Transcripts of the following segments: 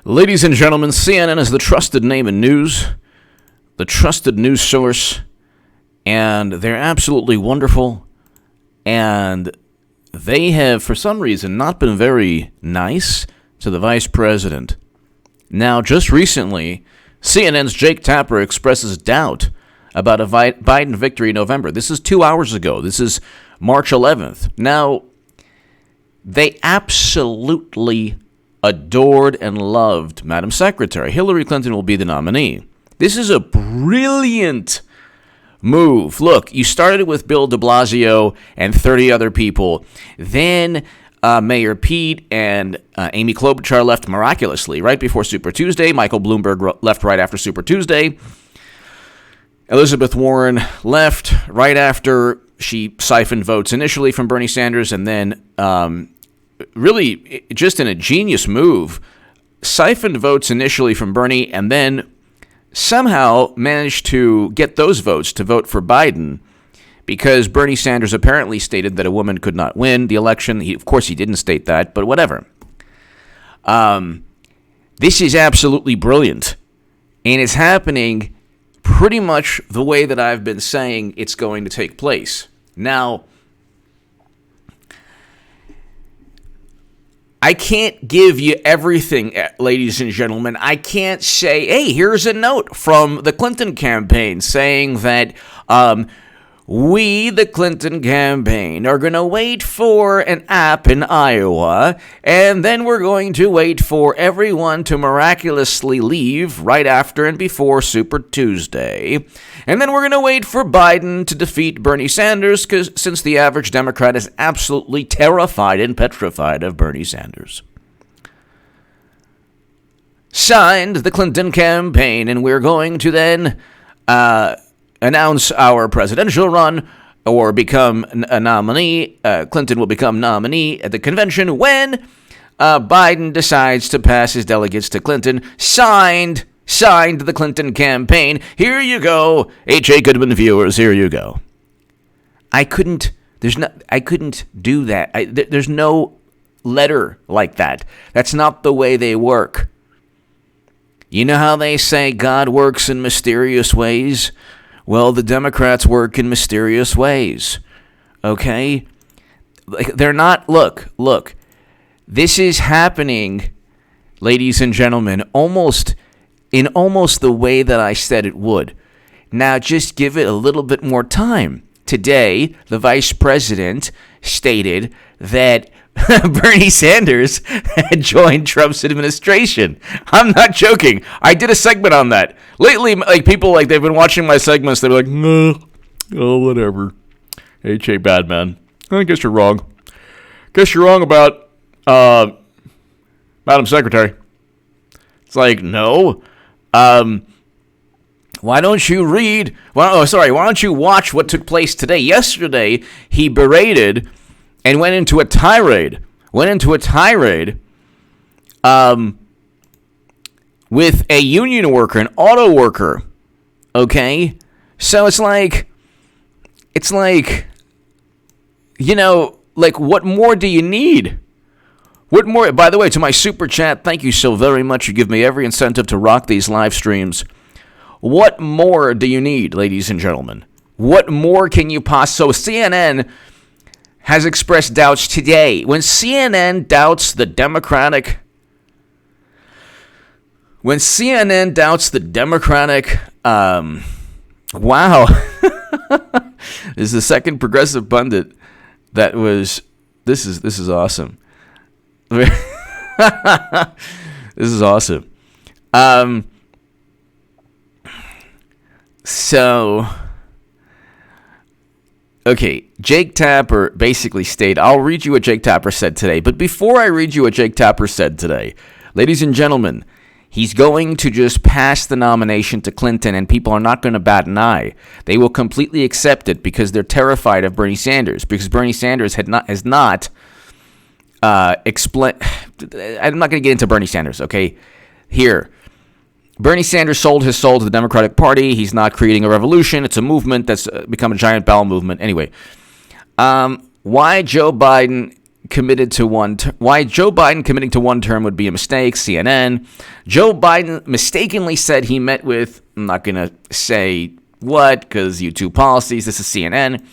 Ladies and gentlemen, CNN is the trusted name in news, the trusted news source, and they're absolutely wonderful. And they have, for some reason, not been very nice to the vice president. Now, just recently, CNN's Jake Tapper expresses doubt about a Biden victory in November. This is 2 hours ago. This is March 11th. Now, they absolutely adored and loved Madam Secretary. Hillary Clinton will be the nominee. This is a brilliant move. Look, you started with Bill de Blasio and 30 other people. Then Mayor Pete and Amy Klobuchar left miraculously right before Super Tuesday. Michael Bloomberg left right after Super Tuesday. Elizabeth Warren left right after she siphoned votes initially from Bernie Sanders, and then really just in a genius move, siphoned votes initially from Bernie and then somehow managed to get those votes to vote for Biden because Bernie Sanders apparently stated that a woman could not win the election. Of course, he didn't state that, but whatever. This is absolutely brilliant, and it's happening pretty much the way that I've been saying it's going to take place. Now, I can't give you everything, ladies and gentlemen. I can't say, hey, here's a note from the Clinton campaign saying that we, the Clinton campaign, are going to wait for an app in Iowa, and then we're going to wait for everyone to miraculously leave right after and before Super Tuesday. And then we're going to wait for Biden to defeat Bernie Sanders, since the average Democrat is absolutely terrified and petrified of Bernie Sanders. Signed, the Clinton campaign, and we're going to then announce our presidential run or become a nominee. Clinton will become nominee at the convention when Biden decides to pass his delegates to Clinton. Signed the Clinton campaign. Here you go, H.A. Goodman viewers. Here you go. I couldn't do that. There's no letter like that. That's not the way they work. You know how they say God works in mysterious ways? Well, the Democrats work in mysterious ways. Okay? They're not. Look. This is happening, ladies and gentlemen, almost the way that I said it would. Now, just give it a little bit more time. Today, the vice president stated that Bernie Sanders had joined Trump's administration. I'm not joking. I did a segment on that. Lately, people, they've been watching my segments. They're like, no, oh, whatever. H.A. Badman. I guess you're wrong. Guess you're wrong about Madam Secretary. It's like, no. Why don't you read? Why don't you watch what took place today? Yesterday, he berated and went into a tirade with a union worker, an auto worker. Okay? So it's like, what more do you need? What more? By the way, to my super chat, thank you so very much. You give me every incentive to rock these live streams. What more do you need, ladies and gentlemen? What more can you possibly? So CNN has expressed doubts today. When CNN doubts the Democratic, wow, this is the second progressive pundit that was. This is awesome. This is awesome. So, okay, Jake Tapper basically stated, I'll read you what Jake Tapper said today. But before I read you what Jake Tapper said today, ladies and gentlemen, he's going to just pass the nomination to Clinton, and people are not going to bat an eye. They will completely accept it because they're terrified of Bernie Sanders, because Bernie Sanders has not explained. I'm not going to get into Bernie Sanders, okay? Here. Bernie Sanders sold his soul to the Democratic Party. He's not creating a revolution. It's a movement that's become a giant bowel movement. Anyway, why Joe Biden committed to why Joe Biden committing to one term would be a mistake. CNN. Joe Biden mistakenly said he met with, I'm not going to say what because YouTube policies. This is CNN.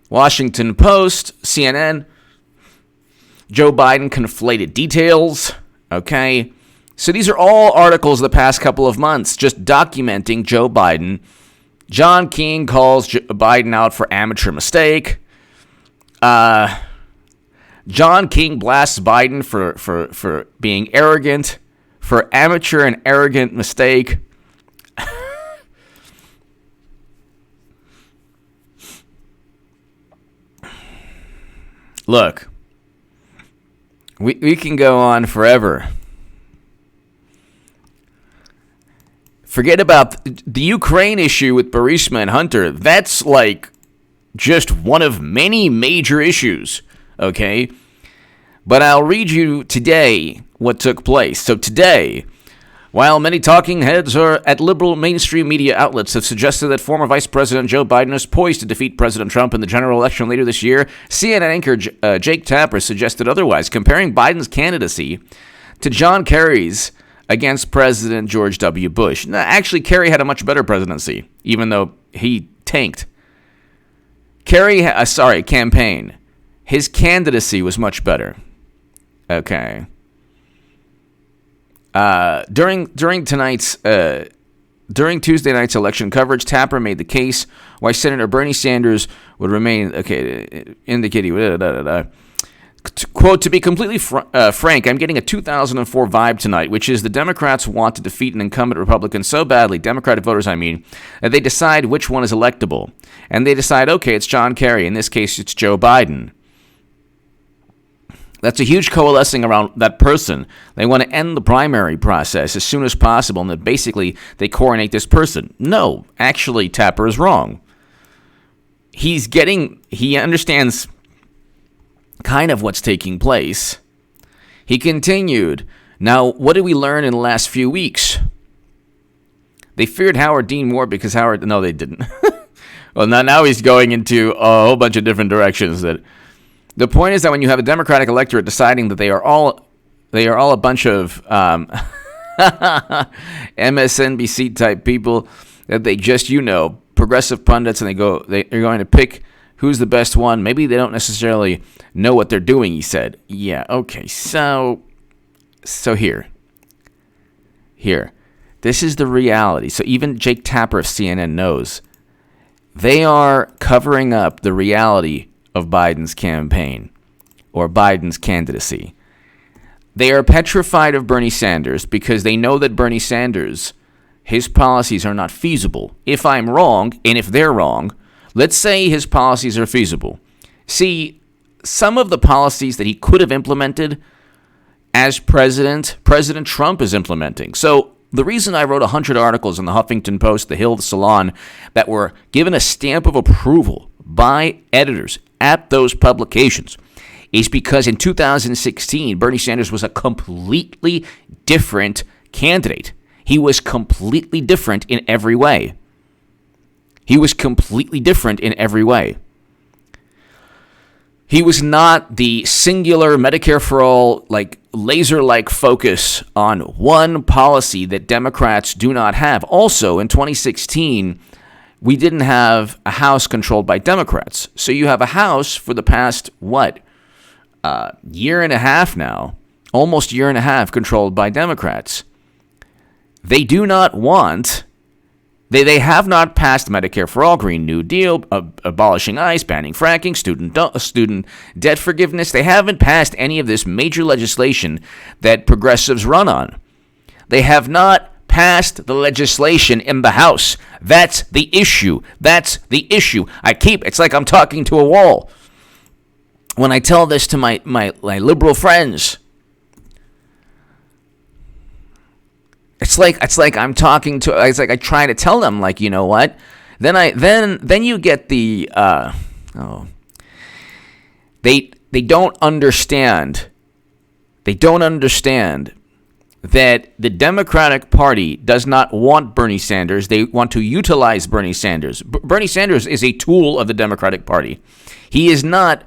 Washington Post, CNN. Joe Biden conflated details. Okay. So these are all articles of the past couple of months just documenting Joe Biden. John King calls Biden out for amateur mistake. John King blasts Biden for being arrogant, for amateur and arrogant mistake. Look, we can go on forever. Forget about the Ukraine issue with Burisma and Hunter. That's like just one of many major issues, okay? But I'll read you today what took place. So today, while many talking heads at liberal mainstream media outlets have suggested that former Vice President Joe Biden is poised to defeat President Trump in the general election later this year, CNN anchor Jake Tapper suggested otherwise, comparing Biden's candidacy to John Kerry's against President George W. Bush. Now, actually, Kerry had a much better presidency, even though he tanked. Campaign. His candidacy was much better. Okay. During Tuesday night's election coverage, Tapper made the case why Senator Bernie Sanders would remain, quote, to be completely frank, I'm getting a 2004 vibe tonight, which is the Democrats want to defeat an incumbent Republican so badly, Democratic voters, that they decide which one is electable. And they decide, okay, it's John Kerry. In this case, it's Joe Biden. That's a huge coalescing around that person. They want to end the primary process as soon as possible, and that basically they coronate this person. No, actually, Tapper is wrong. He understands kind of what's taking place. He continued, now, what did we learn in the last few weeks? They feared Howard Dean more because no, they didn't. Well, now he's going into a whole bunch of different directions. That the point is that when you have a Democratic electorate deciding that they are all a bunch of MSNBC type people, that they just, progressive pundits, and they're going to pick who's the best one. Maybe they don't necessarily know what they're doing, he said. Yeah, okay, so here. This is the reality. So even Jake Tapper of CNN knows they are covering up the reality of Biden's campaign or Biden's candidacy. They are petrified of Bernie Sanders because they know that Bernie Sanders, his policies are not feasible. If I'm wrong, and if they're wrong, let's say his policies are feasible. See, some of the policies that he could have implemented as President Trump is implementing. So the reason I wrote 100 articles in the Huffington Post, The Hill, The Salon, that were given a stamp of approval by editors at those publications is because in 2016, Bernie Sanders was a completely different candidate. He was completely different in every way. He was not the singular Medicare for all, laser-like focus on one policy that Democrats do not have. Also, in 2016, we didn't have a House controlled by Democrats. So you have a House for the past, year and a half now, almost year and a half controlled by Democrats. They do not want... They have not passed Medicare for All, Green New Deal, abolishing ICE, banning fracking, student debt forgiveness. They haven't passed any of this major legislation that progressives run on. They have not passed the legislation in the House. That's the issue. It's like I'm talking to a wall. When I tell this to my liberal friends, It's like I'm talking to. It's like I try to tell them, you know what? Then you get the They don't understand. They don't understand that the Democratic Party does not want Bernie Sanders. They want to utilize Bernie Sanders. Bernie Sanders is a tool of the Democratic Party. He is not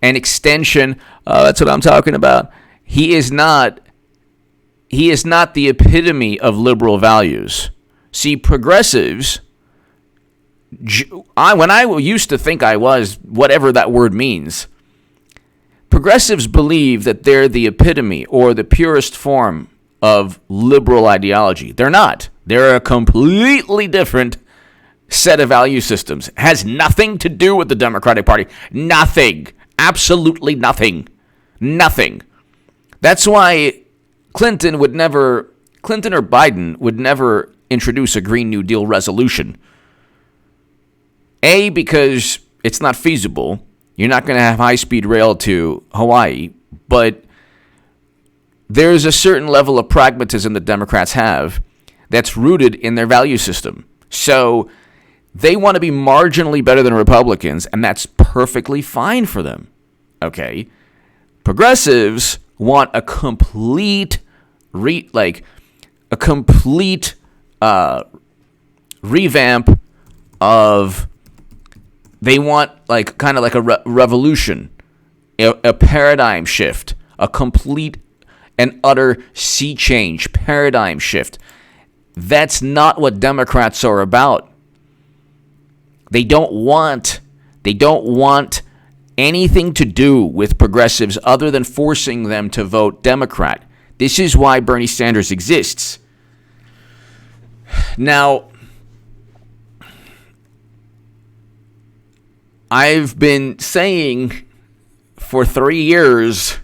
an extension. That's what I'm talking about. He is not the epitome of liberal values. See, progressives, when I used to think I was, whatever that word means, progressives believe that they're the epitome or the purest form of liberal ideology. They're not. They're a completely different set of value systems. It has nothing to do with the Democratic Party. Nothing. Absolutely nothing. Nothing. That's why Clinton or Biden would never introduce a Green New Deal resolution. A, because it's not feasible. You're not going to have high-speed rail to Hawaii, but there's a certain level of pragmatism that Democrats have that's rooted in their value system. So they want to be marginally better than Republicans, and that's perfectly fine for them. Okay? Progressives want a complete revamp of. They want kind of like a revolution, a paradigm shift, a complete and utter sea change, paradigm shift. That's not what Democrats are about. They don't want anything to do with progressives other than forcing them to vote Democrat. This is why Bernie Sanders exists. Now, I've been saying for 3 years,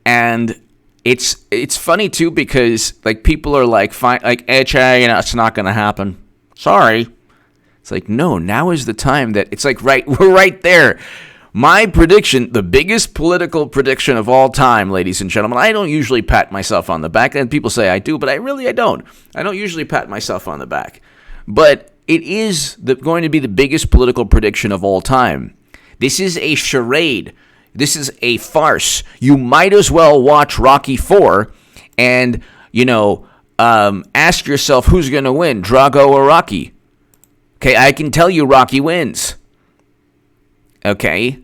and it's funny too because people are fine, it's not going to happen. Sorry. It's no, now is the time that it's we're right there. My prediction, the biggest political prediction of all time, ladies and gentlemen. I don't usually pat myself on the back, and people say I do, but I don't. I don't usually pat myself on the back, but it is going to be the biggest political prediction of all time. This is a charade. This is a farce. You might as well watch Rocky IV and, ask yourself who's going to win, Drago or Rocky. Okay, I can tell you Rocky wins. Okay?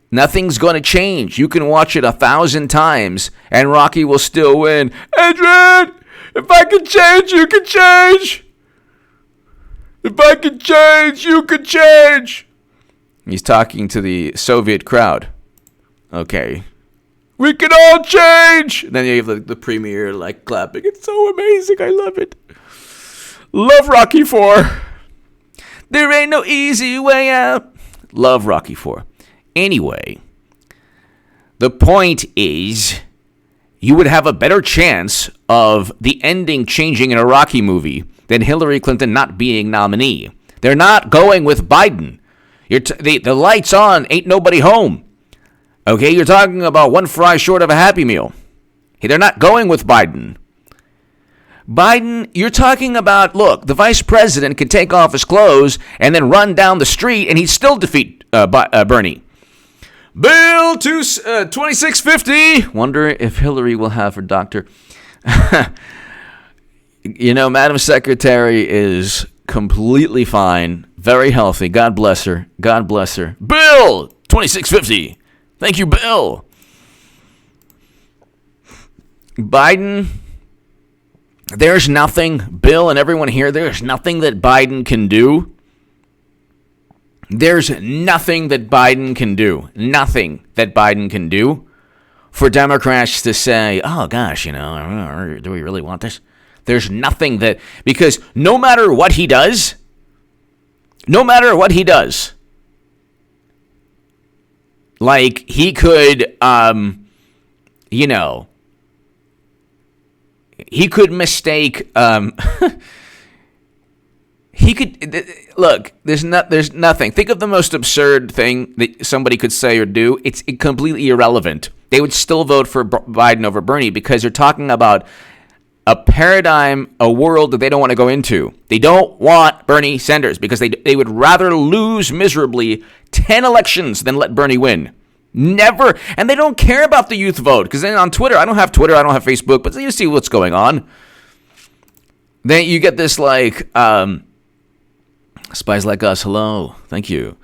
Nothing's going to change. You can watch it 1,000 times and Rocky will still win. Adrian, if I can change, you can change. If I can change, you can change. He's talking to the Soviet crowd. Okay. We can all change. Then you have the premiere clapping. It's so amazing. I love it. Love Rocky IV. There ain't no easy way out. Love Rocky IV. Anyway, the point is you would have a better chance of the ending changing in a Rocky movie than Hillary Clinton not being nominee. They're not going with Biden. The lights on, ain't nobody home. Okay, you're talking about one fry short of a Happy Meal. They're not going with Biden. Biden, you're talking about, look, the vice president could take off his clothes and then run down the street and he'd still defeat Bernie. Bill 2650. Wonder if Hillary will have her doctor. Madam Secretary is completely fine, very healthy. God bless her. God bless her. Bill 2650. Thank you, Bill. Biden, there's nothing, Bill and everyone here, there's nothing that Biden can do. There's nothing that Biden can do. Nothing that Biden can do for Democrats to say, oh, gosh, do we really want this? There's nothing that, because no matter what he does, he could, he could mistake, he could, look, there's nothing. Think of the most absurd thing that somebody could say or do. It's completely irrelevant. They would still vote for Biden over Bernie because they're talking about a paradigm, a world that they don't want to go into. They don't want Bernie Sanders because they would rather lose miserably 10 elections than let Bernie win. Never. And they don't care about the youth vote. Because then on Twitter, I don't have Twitter, I don't have Facebook, but you see what's going on. Then you get this like, spies like us, hello, thank you.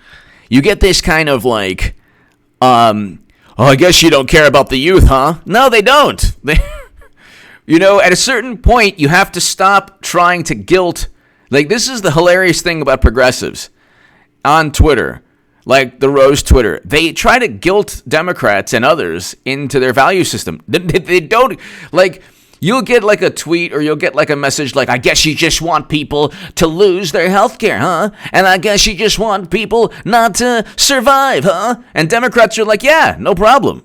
You get this kind of like, oh, I guess you don't care about the youth, huh? No, they don't. You know, at a certain point, you have to stop trying to guilt. Like, this is the hilarious thing about progressives on Twitter, like the Rose Twitter. They try to guilt Democrats and others into their value system. They don't, like, you'll get like a tweet or you'll get like a message like, I guess you just want people to lose their health care, huh? And I guess you just want people not to survive, huh? And Democrats are like, yeah, no problem.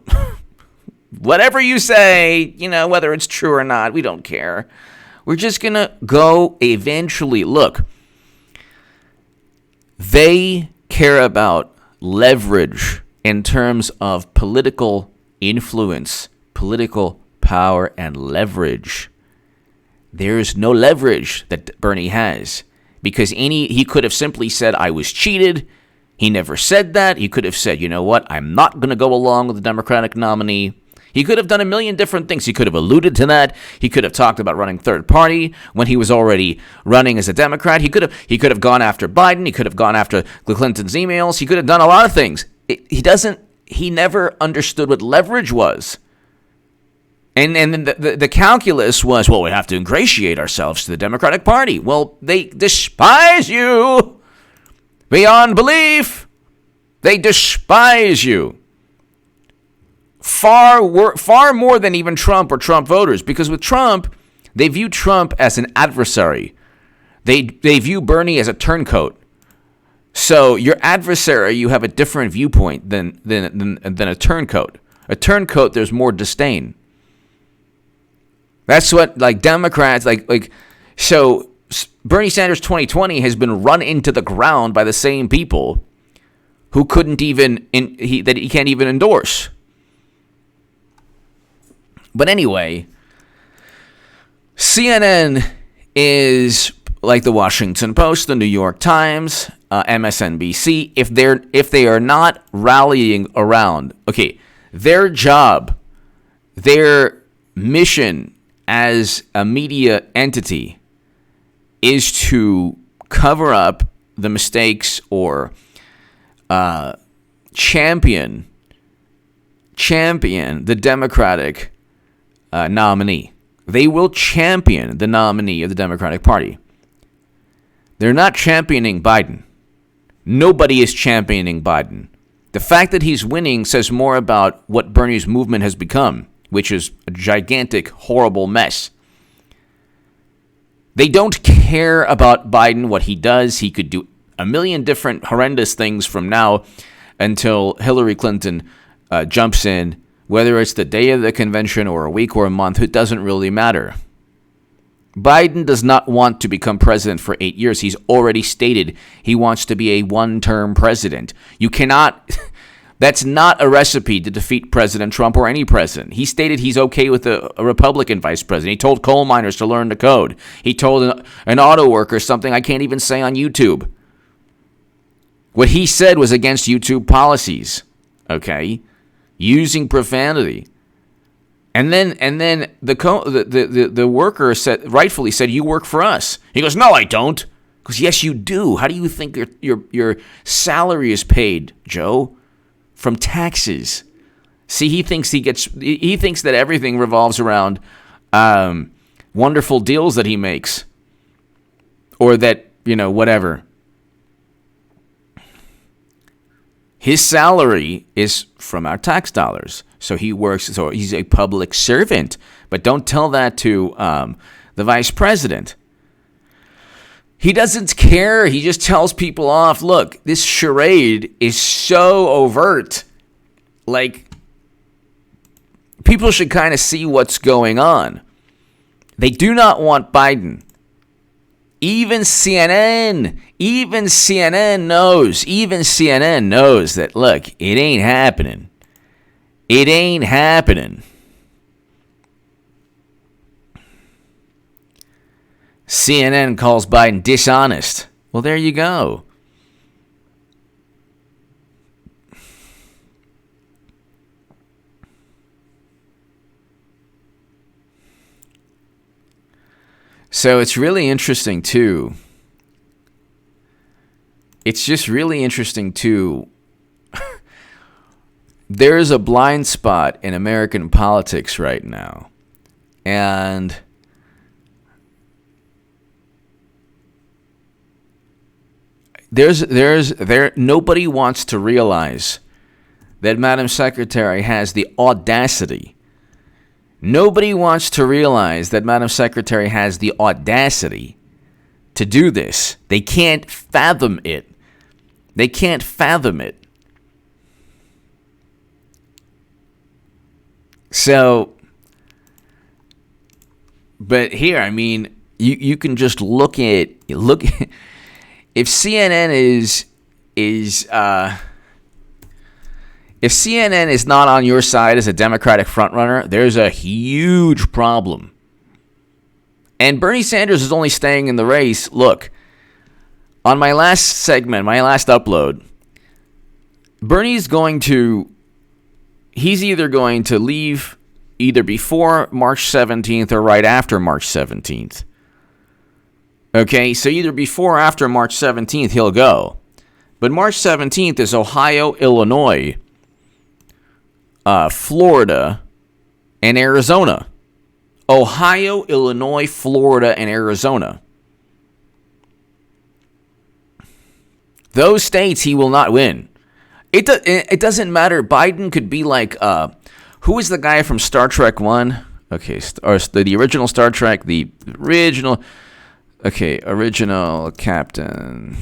Whatever you say, you know, whether it's true or not, we don't care. We're just going to go eventually. Look, they care about leverage in terms of political influence, political power, and leverage. There's no leverage that Bernie has because he could have simply said, I was cheated. He never said that. He could have said, you know what, I'm not going to go along with the Democratic nominee. He could have done a million different things. He could have alluded to that. He could have talked about running third party when he was already running as a Democrat. He could have gone after Biden. He could have gone after Clinton's emails. He could have done a lot of things. He never understood what leverage was. And then the calculus was, well, we have to ingratiate ourselves to the Democratic Party. Well, they despise you beyond belief. They despise you. Far more than even Trump or Trump voters, because with Trump, they view Trump as an adversary. They view Bernie as a turncoat. So your adversary, you have a different viewpoint than a turncoat. A turncoat, there's more disdain. That's what like Democrats like. So Bernie Sanders 2020 has been run into the ground by the same people who couldn't even that he can't even endorse. But anyway, CNN is like the Washington Post, the New York Times, MSNBC. If they are not rallying around, okay, their job, their mission as a media entity is to cover up the mistakes or champion the Democratic nominee. They will champion the nominee of the Democratic Party. They're not championing Biden. Nobody is championing Biden. The fact that he's winning says more about what Bernie's movement has become, which is a gigantic, horrible mess. They don't care about Biden, what he does. He could do a million different horrendous things from now until Hillary Clinton jumps in. Whether it's the day of the convention or a week or a month, it doesn't really matter. Biden does not want to become president for 8 years. He's already stated he wants to be a one-term president. You cannot... That's not a recipe to defeat President Trump or any president. He stated he's okay with a Republican vice president. He told coal miners to learn to code. He told an auto worker something I can't even say on YouTube. What he said was against YouTube policies. Okay? Using profanity, and then the worker rightfully said, "You work for us." He goes, "No, I don't." He goes, "Yes, you do. How do you think your salary is paid, Joe? From taxes." See, he thinks that everything revolves around wonderful deals that he makes, or that whatever. His salary is from our tax dollars. So he works, so he's a public servant. But don't tell that to the vice president. He doesn't care. He just tells people off. Look, this charade is so overt. Like, people should kind of see what's going on. They do not want Biden. Even CNN knows that, look, it ain't happening. It ain't happening. CNN calls Biden dishonest. Well, there you go. So it's really interesting, too. It's just really interesting, too. There is a blind spot in American politics right now. And nobody wants to realize that Madam Secretary has the audacity. Nobody wants to realize that Madam Secretary has the audacity to do this. They can't fathom it. They can't fathom it. So, but here, I mean, you can just look if CNN if CNN is not on your side as a Democratic frontrunner, there's a huge problem. And Bernie Sanders is only staying in the race. Look, on my last segment, my last upload, he's either going to leave either before March 17th or right after March 17th. Okay, so either before or after March 17th, he'll go. But March 17th is Ohio, Illinois, Florida, and Arizona. Ohio, Illinois, Florida, and Arizona. Those states he will not win. It doesn't matter. Biden could be like, who is the guy from Star Trek 1? Okay, or the original Star Trek, original captain.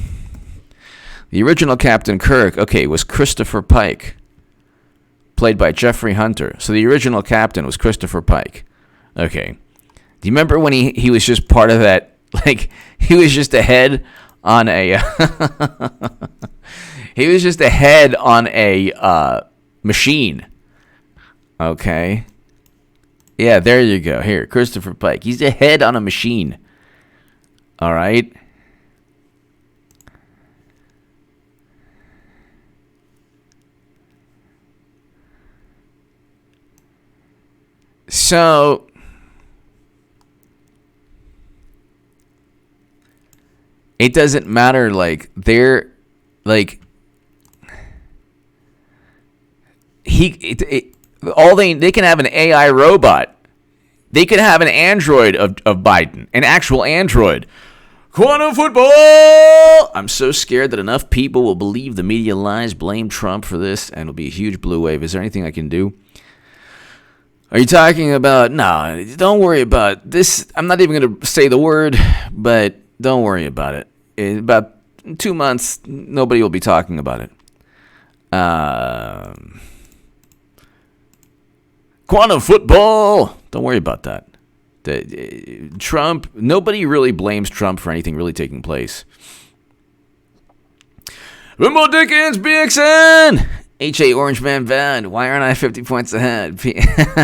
The original Captain Kirk, was Christopher Pike, played by Jeffrey Hunter. So the original captain was Christopher Pike. Okay. Do you remember when he was just part of that, like, he was just a head on a, he was just a head on a machine. Okay. Yeah, there you go. Here, Christopher Pike. He's a head on a machine. All right. So, it doesn't matter, like, they can have an AI robot. They could have an android of Biden, an actual android. Quantum football! I'm so scared that enough people will believe the media lies, blame Trump for this, and it'll be a huge blue wave. Is there anything I can do? Are you talking about... No, don't worry about this. I'm not even going to say the word, but don't worry about it. In about 2 months, nobody will be talking about it. Quantum football! Don't worry about that. Trump... Nobody really blames Trump for anything really taking place. Bimbo Dickens, BXN! H.A. Orange Man Bad. Why aren't I 50 points ahead?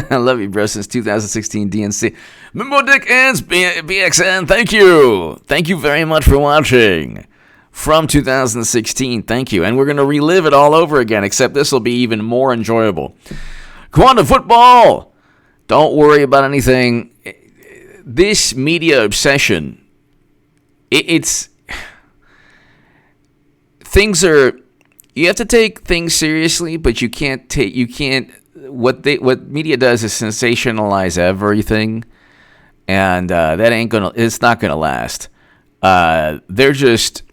I love you, bro, since 2016 DNC. Bimbo Dickens, BXN, thank you. Thank you very much for watching. From 2016, thank you. And we're going to relive it all over again, except this will be even more enjoyable. Quantum football! Don't worry about anything. This media obsession, it's... Things are... You have to take things seriously, but what media does is sensationalize everything, and it's not gonna last. They're just,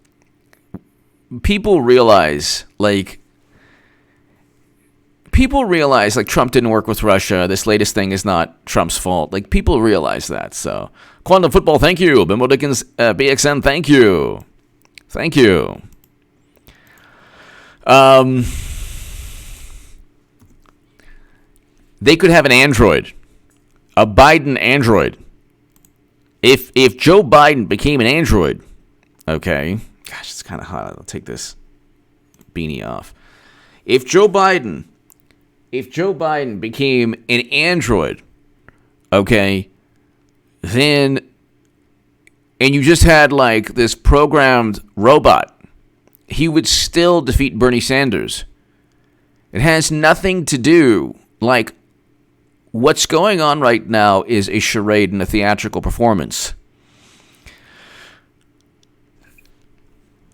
people realize like Trump didn't work with Russia. This latest thing is not Trump's fault. Like, people realize that. So, Quantum football, thank you. Bimbo Dickens, BXN, thank you. Thank you. They could have an android, a Biden android. If Joe Biden became an android, okay. Gosh, it's kind of hot. I'll take this beanie off. If Joe Biden became an android, okay, then, and you just had like this programmed robot, he would still defeat Bernie Sanders. It has nothing to do, like, what's going on right now is a charade and a theatrical performance.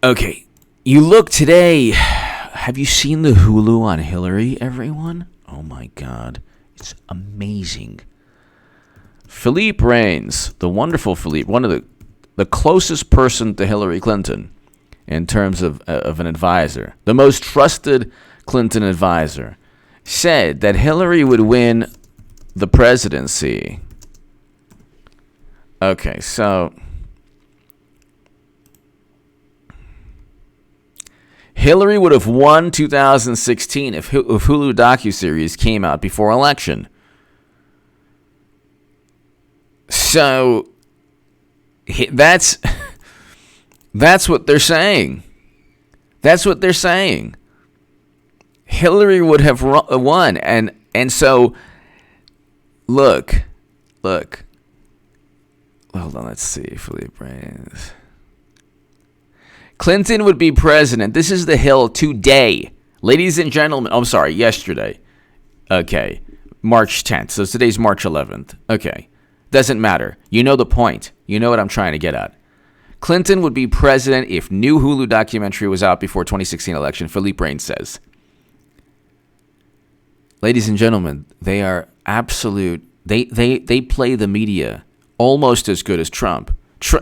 Okay, you look today. Have you seen the Hulu on Hillary, everyone? Oh my God. It's amazing. Philippe Reigns, the wonderful Philippe, one of the closest person to Hillary Clinton in terms of an advisor, the most trusted Clinton advisor, said that Hillary would win the presidency. Okay, so Hillary would have won 2016 if Hulu docuseries came out before election. So that's what they're saying. That's what they're saying. Hillary would have won, and so look. Hold on, let's see. Philippe Reigns. Clinton would be president. This is the Hill today. Ladies and gentlemen. Oh, I'm sorry, yesterday. Okay. March 10th. So today's March 11th. Okay. Doesn't matter. You know the point. You know what I'm trying to get at. Clinton would be president if new Hulu documentary was out before 2016 election, Philippe Reigns says. Ladies and gentlemen, they are absolute. They play the media almost as good as Trump.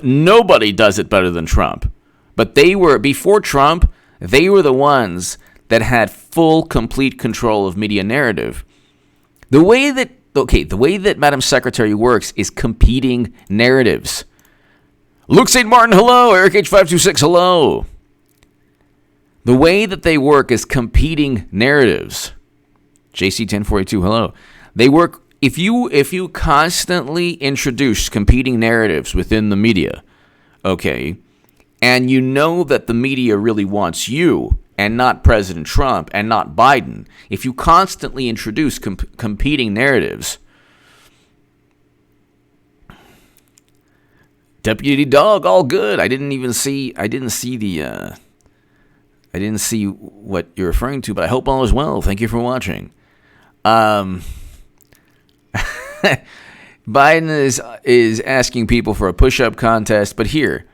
Nobody does it better than Trump. But before Trump, they were the ones that had full, complete control of media narrative. The way that Madam Secretary works is competing narratives. Luke St. Martin, hello. Eric H526, hello. The way that they work is competing narratives. JC1042, hello. They work, if you constantly introduce competing narratives within the media, okay, and you know that the media really wants you and not President Trump and not Biden, if you constantly introduce competing narratives, Deputy Dog, all good. I didn't see what you're referring to, but I hope all is well. Thank you for watching. Biden is asking people for a push-up contest, but here,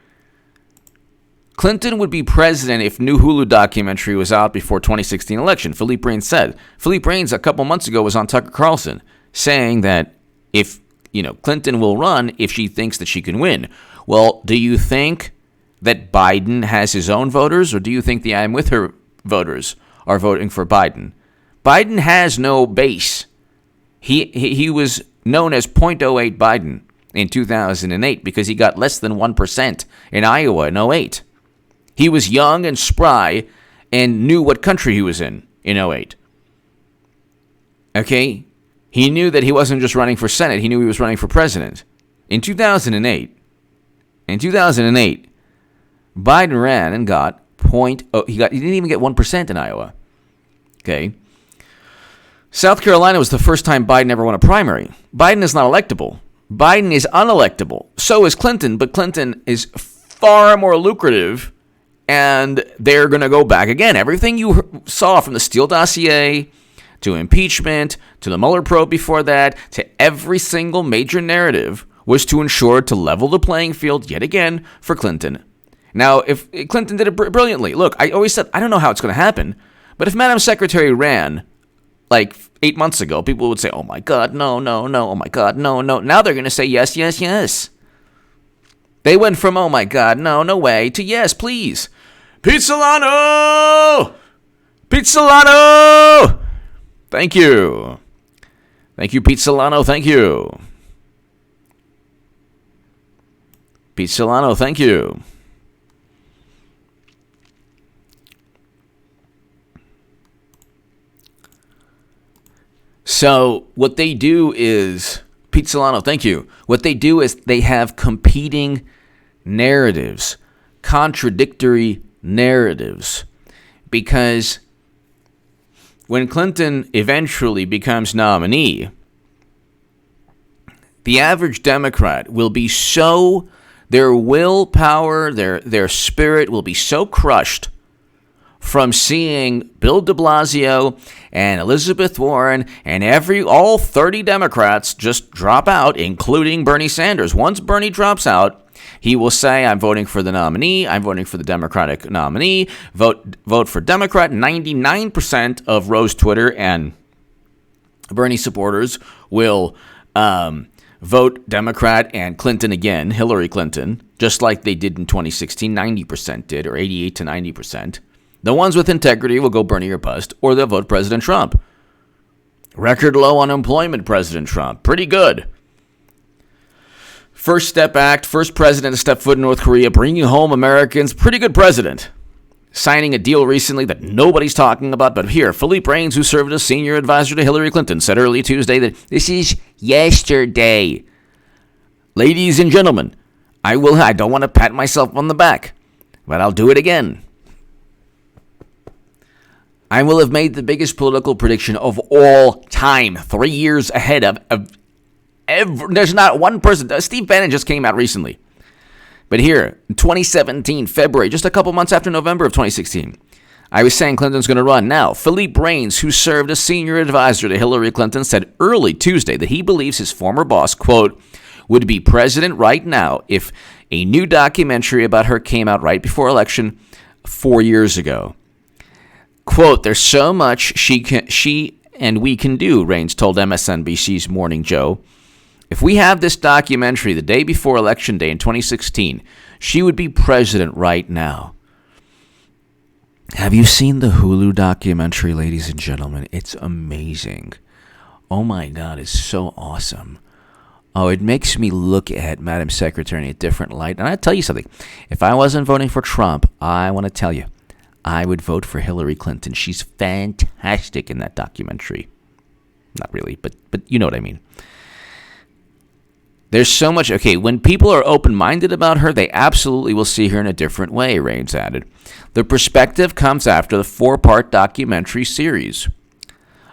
Clinton would be president if new Hulu documentary was out before 2016 election, Philippe Reigns said. Philippe Reigns a couple months ago was on Tucker Carlson saying that if, Clinton will run if she thinks that she can win. Well, do you think that Biden has his own voters, or do you think the I'm with her voters are voting for Biden? Biden has no base. He was known as .08 Biden in 2008 because he got less than 1% in Iowa in 2008. He was young and spry and knew what country he was in 2008. Okay? He knew that he wasn't just running for Senate. He knew he was running for president. In 2008, Biden ran and got he didn't even get 1% in Iowa. Okay? South Carolina was the first time Biden ever won a primary. Biden is not electable. Biden is unelectable. So is Clinton, but Clinton is far more lucrative, and they're going to go back again. Everything you saw from the Steele dossier to impeachment to the Mueller probe before that to every single major narrative was to ensure to level the playing field yet again for Clinton. Now, if Clinton did it brilliantly, look, I always said, I don't know how it's going to happen, but if Madam Secretary ran like 8 months ago, people would say, oh my God, no, oh my God, no. Now they're going to say yes, yes, yes. They went from, oh my God, no way, to yes, please. Pizzolano! Thank you. Thank you, Pizzolano, thank you. Pizzolano, thank you. So what they do is, Pizzolano, thank you. What they do is they have competing narratives, contradictory narratives, because when Clinton eventually becomes nominee, the average Democrat will be so, their willpower, their spirit will be so crushed from seeing Bill de Blasio and Elizabeth Warren and all 30 Democrats just drop out, including Bernie Sanders. Once Bernie drops out, He will say, I'm voting for the nominee. I'm voting for the Democratic nominee. Vote for Democrat. 99% of Rose Twitter and Bernie supporters will vote Democrat and Clinton again, Hillary Clinton, just like they did in 2016. 90% did, or 88 to 90%. The ones with integrity will go Bernie or bust, or they'll vote President Trump. Record low unemployment, President Trump. Pretty good. First Step Act, first president to step foot in North Korea, bringing home Americans. Pretty good president. Signing a deal recently that nobody's talking about, but here, Philippe Reines, who served as senior advisor to Hillary Clinton, said early Tuesday that this is yesterday. Ladies and gentlemen, I don't want to pat myself on the back, but I'll do it again. I will have made the biggest political prediction of all time, 3 years ahead of ever. There's not one person. Steve Bannon just came out recently. But here, in 2017, February, just a couple months after November of 2016, I was saying Clinton's going to run. Now, Philippe Reines, who served as senior advisor to Hillary Clinton, said early Tuesday that he believes his former boss, quote, would be president right now if a new documentary about her came out right before election 4 years ago. Quote, there's so much she and we can do, Reines told MSNBC's Morning Joe. If we have this documentary the day before Election Day in 2016, she would be president right now. Have you seen the Hulu documentary, ladies and gentlemen? It's amazing. Oh my God, it's so awesome. Oh, it makes me look at Madam Secretary in a different light. And I'll tell you something. If I wasn't voting for Trump, I want to tell you, I would vote for Hillary Clinton. She's fantastic in that documentary. Not really, but you know what I mean. There's so much. Okay, when people are open-minded about her, they absolutely will see her in a different way, Reines added. The perspective comes after the 4-part documentary series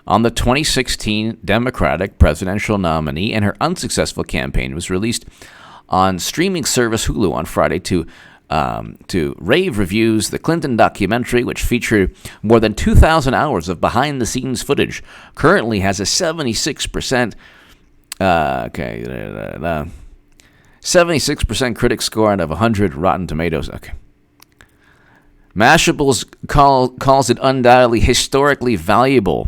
on the 2016 Democratic presidential nominee and her unsuccessful campaign was released on streaming service Hulu on Friday to rave reviews. The Clinton documentary, which featured more than 2,000 hours of behind-the-scenes footage, currently has a 76% 76% critic score out of 100 Rotten Tomatoes. Okay. Mashables calls it undoubtedly historically valuable.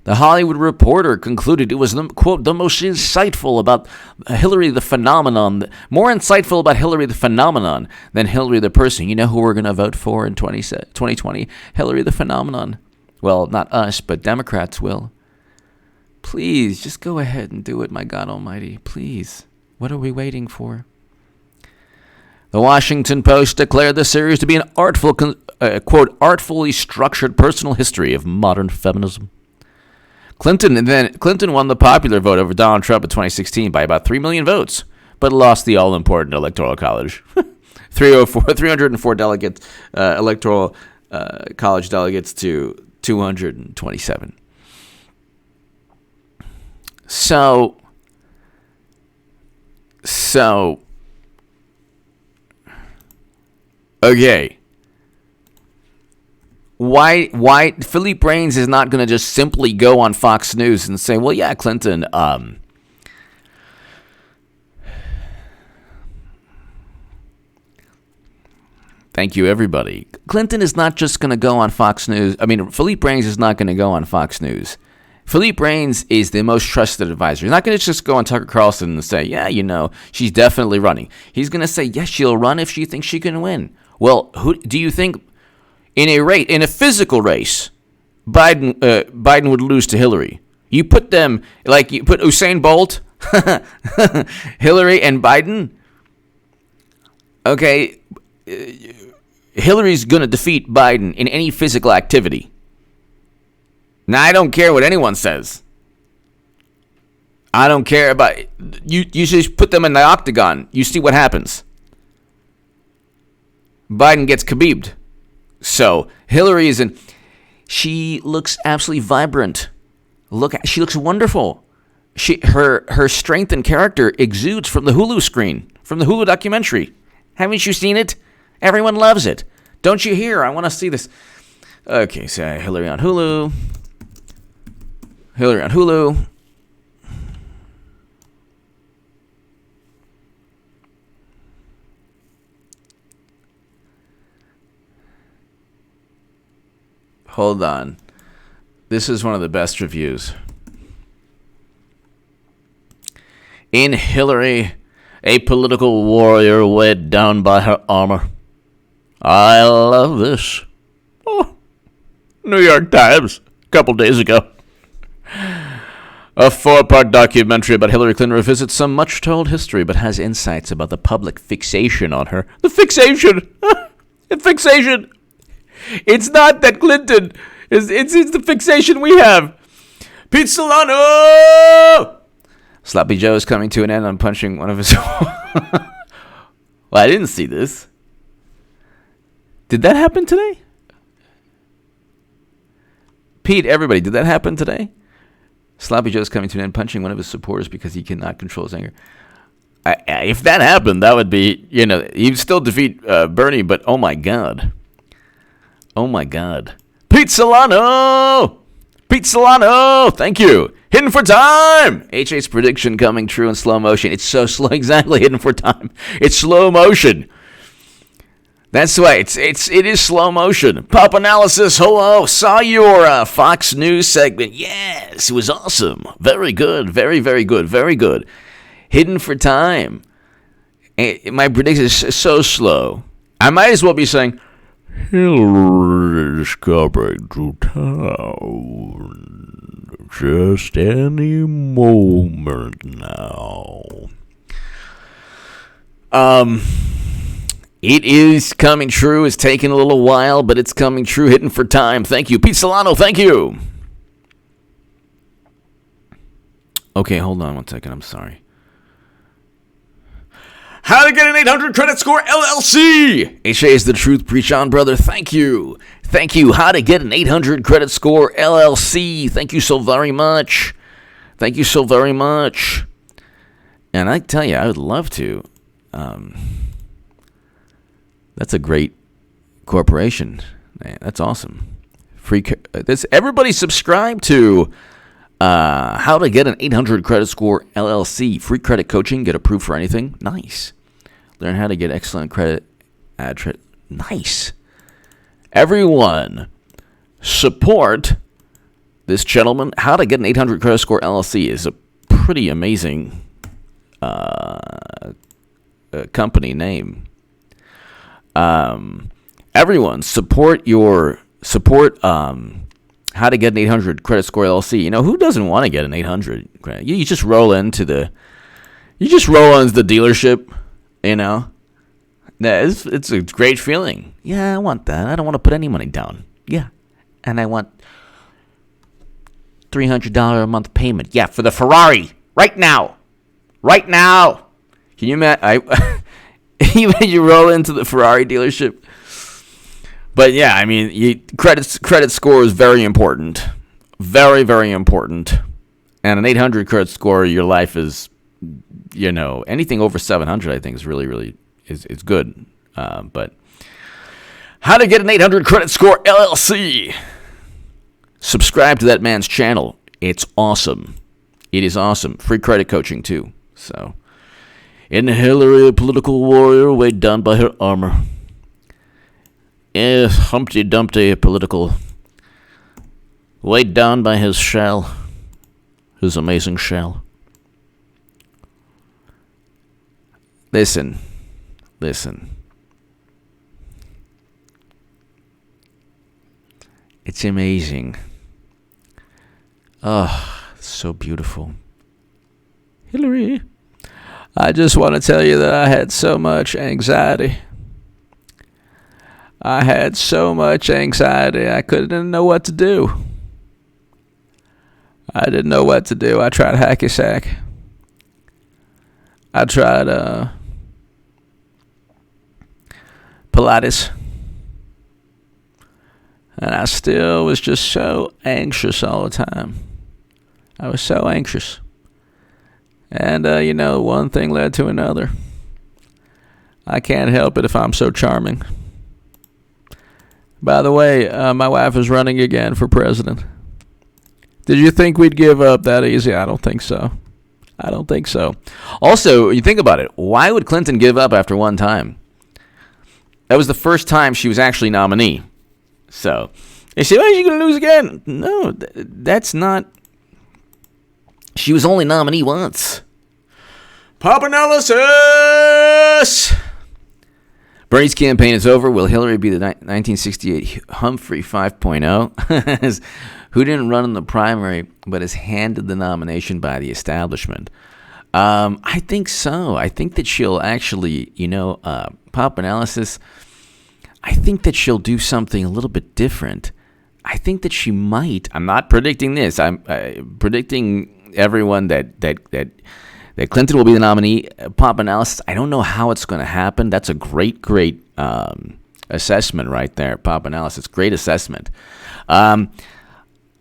The Hollywood Reporter concluded it was, quote, the most insightful about Hillary the phenomenon, more insightful about Hillary the phenomenon than Hillary the person. You know who we're going to vote for in 2020? Hillary the phenomenon. Well, not us, but Democrats will. Please, just go ahead and do it, my God almighty. Please. What are we waiting for? The Washington Post declared the series to be an artful, quote, artfully structured personal history of modern feminism. Clinton won the popular vote over Donald Trump in 2016 by about 3 million votes, but lost the all-important Electoral College. 304 delegates, Electoral College delegates to 227. So, okay. Why Philippe Reines is not going to just simply go on Fox News and say, well, yeah, Clinton, thank you, everybody. Clinton is not just going to go on Fox News. I mean, Philippe Reines is not going to go on Fox News. Philippe Reines is the most trusted advisor. He's not going to just go on Tucker Carlson and say, yeah, you know, she's definitely running. He's going to say, yes, she'll run if she thinks she can win. Well, who do you think in a physical race, Biden would lose to Hillary? You put them, like you put Usain Bolt, Hillary, and Biden. Okay, Hillary's going to defeat Biden in any physical activity. Now, I don't care what anyone says. I don't care about you. You just put them in the octagon. You see what happens. Biden gets Khabib'd. So Hillary is in. She looks absolutely vibrant. She looks wonderful. Her strength and character exudes from the Hulu screen, from the Hulu documentary. Haven't you seen it? Everyone loves it. Don't you hear? I want to see this. Okay, so Hillary on Hulu. Hillary on Hulu. Hold on. This is one of the best reviews. In Hillary, a political warrior weighed down by her armor. I love this. Oh, New York Times, a couple days ago. A 4-part documentary about Hillary Clinton revisits some much-told history, but has insights about the public fixation on her. The fixation! The fixation! It's not that Clinton. It's the fixation we have. Pete Solano! Sloppy Joe is coming to an end on punching one of his... Well, I didn't see this. Did that happen today? Pete, everybody, did that happen today? Sloppy Joe's coming to an end, punching one of his supporters because he cannot control his anger. If that happened, that would be, he'd still defeat Bernie, but oh my God. Oh my God. Pete Solano! Pete Solano! Thank you. Hidden for time! HA's prediction coming true in slow motion. It's so slow. Exactly, hidden for time. It's slow motion. That's why it is slow motion. Pop analysis. Hello. Saw your Fox News segment. Yes, it was awesome. Very good. Very, very good. Very good. Hidden for time. My prediction is so slow. I might as well be saying, Hillary is coming to town. Just any moment now. It is coming true. It's taking a little while, but it's coming true. Hidden for time. Thank you. Pete Solano, thank you. Okay, hold on one second. I'm sorry. How to get an 800 credit score LLC. HA is the truth. Preach on, brother. Thank you. Thank you. How to get an 800 credit score LLC. Thank you so very much. Thank you so very much. And I tell you, I would love to. That's a great corporation. Man, that's awesome. Everybody subscribe to How to Get an 800 Credit Score LLC. Free credit coaching. Get approved for anything. Nice. Learn how to get excellent credit. Nice. Everyone, support this gentleman. How to Get an 800 Credit Score LLC is a pretty amazing company name. Everyone, support How to Get an 800 Credit Score LLC. Who doesn't want to get an 800 credit? You just roll into the dealership, It's a great feeling. Yeah, I want that. I don't want to put any money down. Yeah. And I want $300 a month payment. Yeah, for the Ferrari. Right now. Right now. Can you imagine? You roll into the Ferrari dealership. But yeah, I mean, credit score is very important. Very, very important. And an 800 credit score, your life is, anything over 700, I think, is really, really is good. But How to Get an 800 Credit Score LLC. Subscribe to that man's channel. It's awesome. It is awesome. Free credit coaching, too. So, in Hillary, a political warrior weighed down by her armor. Humpty Dumpty, a political, weighed down by his shell. His amazing shell. Listen. It's amazing. Oh, so beautiful. Hillary, I just want to tell you that I had so much anxiety. I couldn't know what to do. I didn't know what to do. I tried hacky sack. I tried Pilates. And I still was just so anxious all the time. I was so anxious. And, one thing led to another. I can't help it if I'm so charming. By the way, my wife is running again for president. Did you think we'd give up that easy? I don't think so. Also, you think about it. Why would Clinton give up after one time? That was the first time she was actually nominee. So, They say, "Oh, she's going to lose again." No, that's not. She was only nominee once. Pop analysis. Bernie's campaign is over. Will Hillary be the 1968 Humphrey 5.0, who didn't run in the primary but is handed the nomination by the establishment? I think so. I think that she'll actually, pop analysis. I think that she'll do something a little bit different. I think that she might. I'm not predicting this. I'm predicting everyone that Clinton will be the nominee. Pop analysis. I don't know how it's going to happen. That's a great assessment right there. Pop analysis. Great assessment.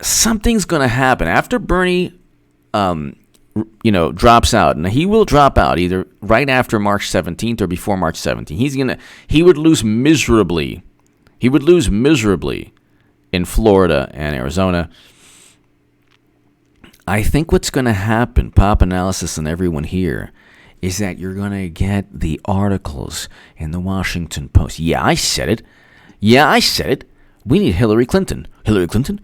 Something's going to happen after Bernie, drops out, and he will drop out either right after March 17th or before March 17th. He would lose miserably. He would lose miserably in Florida and Arizona. I think what's going to happen, Pop Analysis and everyone here, is that you're going to get the articles in the Washington Post. Yeah, I said it. We need Hillary Clinton. Hillary Clinton?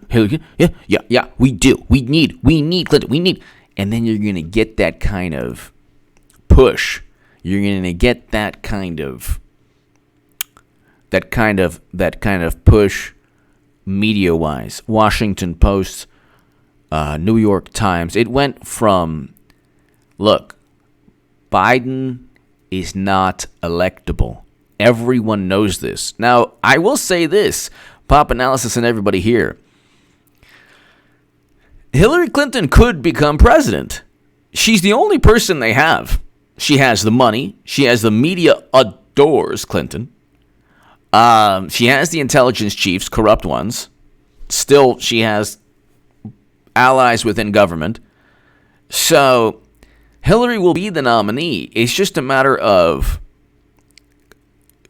Yeah, we do. We need Clinton. And then you're going to get that kind of push. You're going to get that kind of push media-wise. Washington Post, New York Times. It went from, look, Biden is not electable. Everyone knows this. Now, I will say this, Pop Analysis and everybody here. Hillary Clinton could become president. She's the only person they have. She has the money. She has the media adores Clinton. She has the intelligence chiefs, corrupt ones. Still, she has allies within government. So, Hillary will be the nominee. It's just a matter of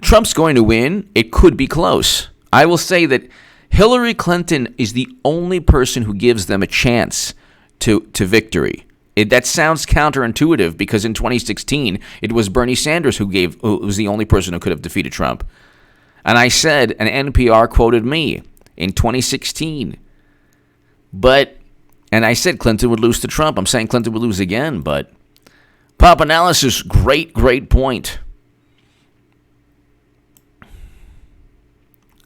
Trump's going to win. It could be close. I will say that Hillary Clinton is the only person who gives them a chance to victory. That sounds counterintuitive because in 2016, it was Bernie Sanders who was the only person who could have defeated Trump. And I said, and NPR quoted me in 2016. And I said Clinton would lose to Trump. I'm saying Clinton would lose again, but Pop Analysis, great point.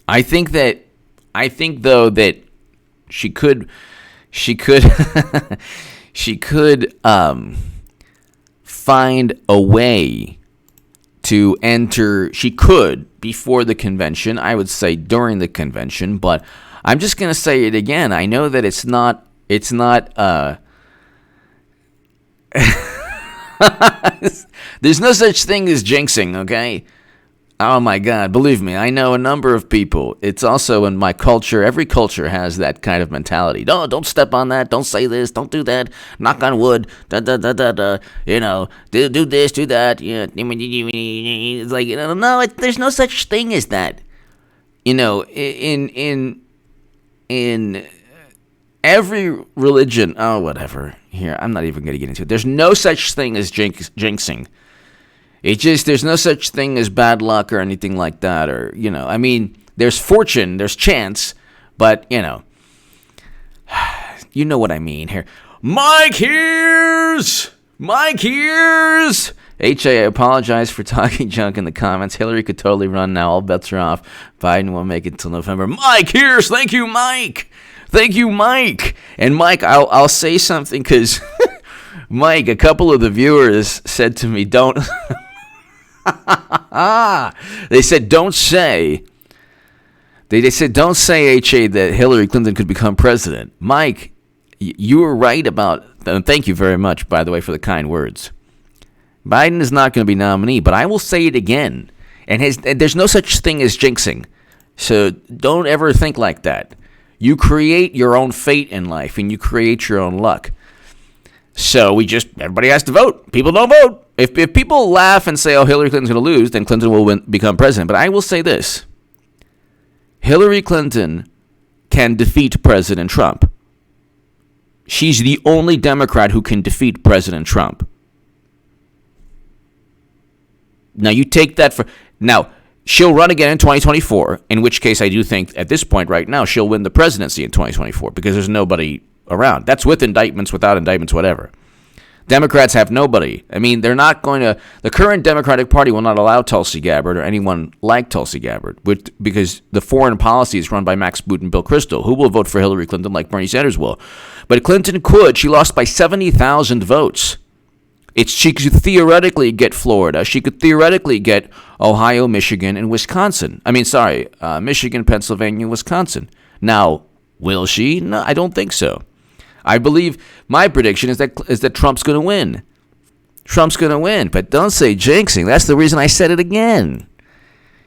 I think though that she could find a way to enter. She could before the convention. I would say during the convention, but I'm just going to say it again. I know that it's not there's no such thing as jinxing, okay? Oh my God, believe me, I know a number of people. It's also in my culture. Every culture has that kind of mentality. No, don't step on that. Don't say this. Don't do that. Knock on wood. Do this, do that. Yeah, it's like, no, there's no such thing as that. In every religion, whatever. Here, I'm not even going to get into it. There's no such thing as jinxing. There's no such thing as bad luck or anything like that. Or, there's fortune, there's chance, but, you know what I mean here. Mike hears! H.A., I apologize for talking junk in the comments. Hillary could totally run now. All bets are off. Biden won't make it until November. Mike hears! Thank you, Mike! And Mike, I'll say something because, Mike, a couple of the viewers said to me, don't... They said, don't say, H.A., that Hillary Clinton could become president. Mike, you were right about, and thank you very much, by the way, for the kind words. Biden is not going to be nominee, but I will say it again. And there's no such thing as jinxing. So don't ever think like that. You create your own fate in life, and you create your own luck. So everybody has to vote. People don't vote. If people laugh and say, oh, Hillary Clinton's going to lose, then Clinton will become president. But I will say this. Hillary Clinton can defeat President Trump. She's the only Democrat who can defeat President Trump. Now, you take that for... Now, she'll run again in 2024, in which case I do think at this point right now she'll win the presidency in 2024 because there's nobody around. That's with indictments, without indictments, whatever. Democrats have nobody. I mean, they're not going to. The current Democratic Party will not allow Tulsi Gabbard or anyone like Tulsi Gabbard because the foreign policy is run by Max Boot and Bill Kristol, who will vote for Hillary Clinton like Bernie Sanders will. But Clinton could. She lost by 70,000 votes. She could theoretically get Florida. She could theoretically get Ohio, Michigan, and Wisconsin. Michigan, Pennsylvania, Wisconsin. Now, will she? No, I don't think so. I believe my prediction is that Trump's going to win. Trump's going to win, but don't say jinxing. That's the reason I said it again.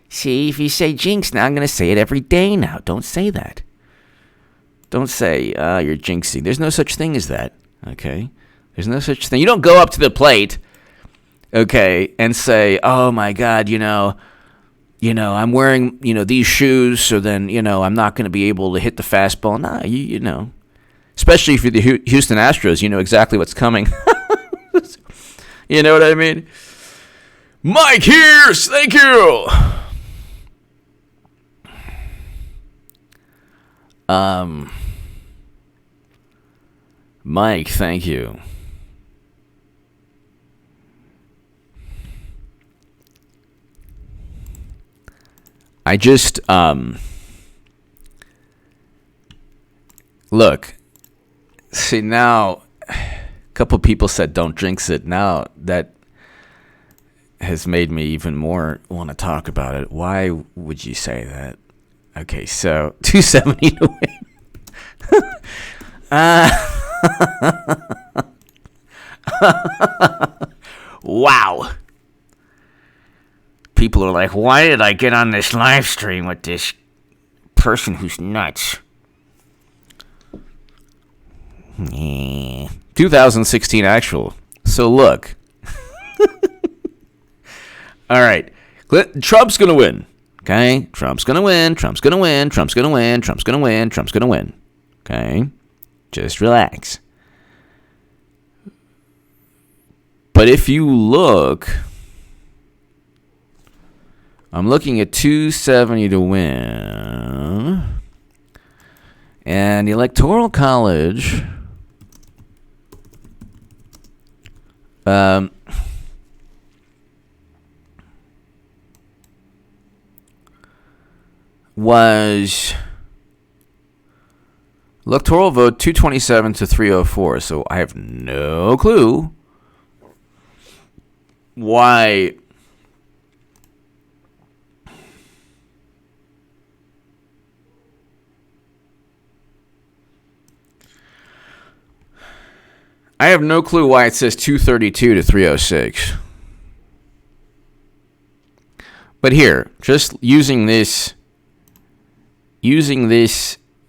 See, if you say jinx now, I'm going to say it every day now. Don't say that. Don't say you're jinxing. There's no such thing as that, okay? There's no such thing. You don't go up to the plate, okay, and say, oh, my God, I'm wearing, these shoes, so then, I'm not going to be able to hit the fastball. Nah, you know. Especially if you're the Houston Astros, you know exactly what's coming. You know what I mean? Mike Hears, thank you. Mike, thank you. I just, look. See, now, a couple people said don't jinx it. Now, that has made me even more want to talk about it. Why would you say that? Okay, so, 270 to win. Wow. People are like, why did I get on this live stream with this person who's nuts? 2016 actual. So look. All right. Trump's going to win. Okay? Trump's going to win. Trump's going to win. Trump's going to win. Trump's going to win. Trump's going to win. Okay? Just relax. But if you look, I'm looking at 270 to win. And the Electoral College was electoral vote 227 to 304. So I have no clue why it says 232 to 306. But here, just using this,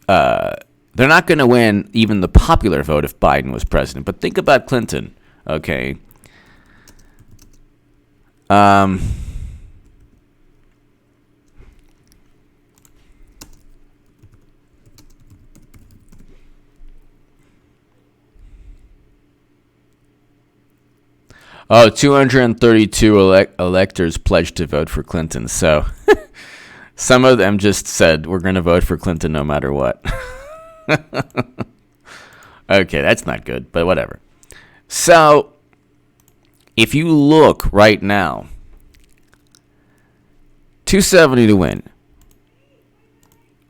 they're not going to win even the popular vote if Biden was president. But think about Clinton, okay? Oh, 232 electors pledged to vote for Clinton. So some of them just said, we're going to vote for Clinton no matter what. Okay, that's not good, but whatever. So if you look right now, 270 to win.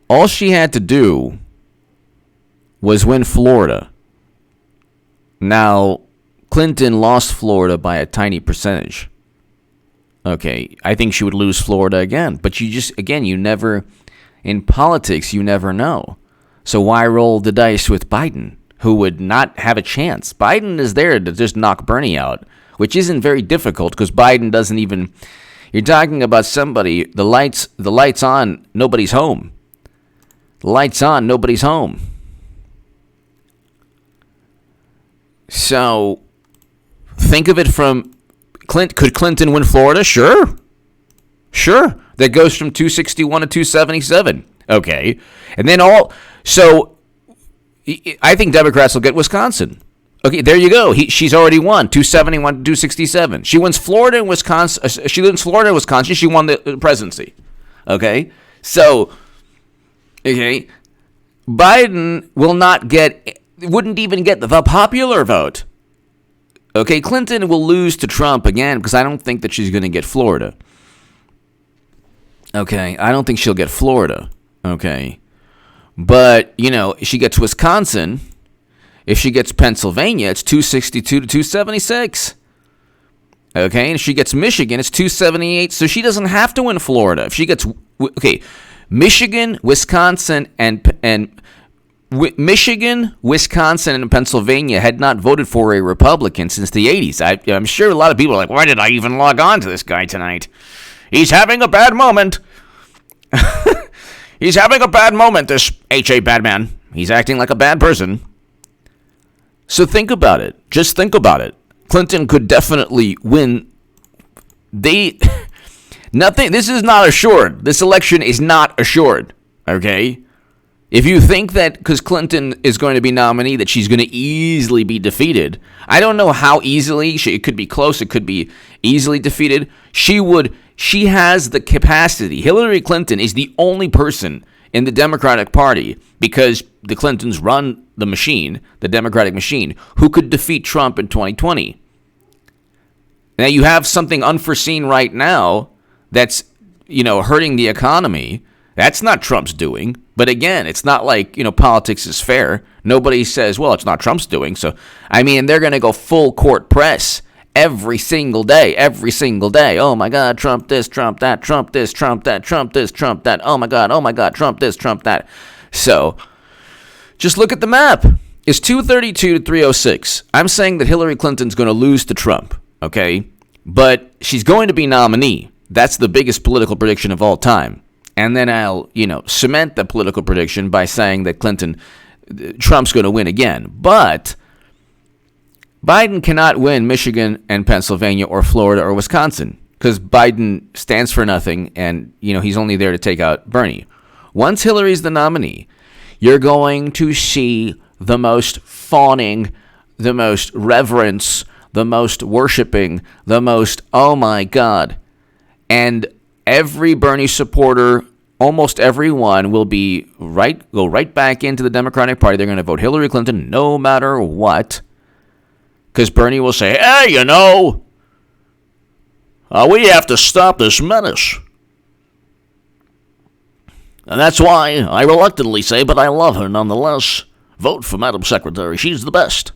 All she had to do was win Florida. Now, Clinton lost Florida by a tiny percentage. Okay, I think she would lose Florida again. But you never, in politics, you never know. So why roll the dice with Biden, who would not have a chance? Biden is there to just knock Bernie out, which isn't very difficult because Biden doesn't even, you're talking about somebody, the lights on, nobody's home. The lights on, nobody's home. So think of it from could Clinton win Florida? Sure. That goes from 261 to 277. Okay. And then so I think Democrats will get Wisconsin. Okay, there you go. She's already won 271 to 267. She wins Florida and Wisconsin. She wins Florida and Wisconsin. She won the presidency. Okay, so Biden wouldn't even get the popular vote. Okay, Clinton will lose to Trump again because I don't think that she's going to get Florida. Okay, I don't think she'll get Florida. Okay, but she gets Wisconsin. If she gets Pennsylvania, it's 262 to 276. Okay, and if she gets Michigan, it's 278. So she doesn't have to win Florida. If she gets Michigan, Wisconsin, and Michigan, Wisconsin, and Pennsylvania had not voted for a Republican since the 80s. I'm sure a lot of people are like, why did I even log on to this guy tonight? He's having a bad moment. He's having a bad moment, this H.A. Badman. He's acting like a bad person. So think about it. Just think about it. Clinton could definitely win. Nothing. This is not assured. This election is not assured. Okay? If you think that because Clinton is going to be nominee that she's going to easily be defeated, I don't know how easily. It could be close. It could be easily defeated. She has the capacity. Hillary Clinton is the only person in the Democratic Party, because the Clintons run the machine, the Democratic machine, who could defeat Trump in 2020. Now you have something unforeseen right now that's, hurting the economy. That's not Trump's doing. But again, it's not like, politics is fair. Nobody says, well, it's not Trump's doing. So, they're going to go full court press every single day. Oh my God, Trump this, Trump that, Trump this, Trump that, Trump this, Trump that. Oh my God, Trump this, Trump that. So, just look at the map. It's 232 to 306. I'm saying that Hillary Clinton's going to lose to Trump, okay? But she's going to be nominee. That's the biggest political prediction of all time. And then I'll, cement the political prediction by saying that Trump's going to win again. But Biden cannot win Michigan and Pennsylvania or Florida or Wisconsin because Biden stands for nothing and, he's only there to take out Bernie. Once Hillary's the nominee, you're going to see the most fawning, the most reverence, the most worshiping, the most, oh my God. And every Bernie supporter, almost everyone, will go right back into the Democratic Party. They're going to vote Hillary Clinton no matter what. Because Bernie will say, hey, we have to stop this menace. And that's why I reluctantly say, but I love her nonetheless. Vote for Madam Secretary. She's the best.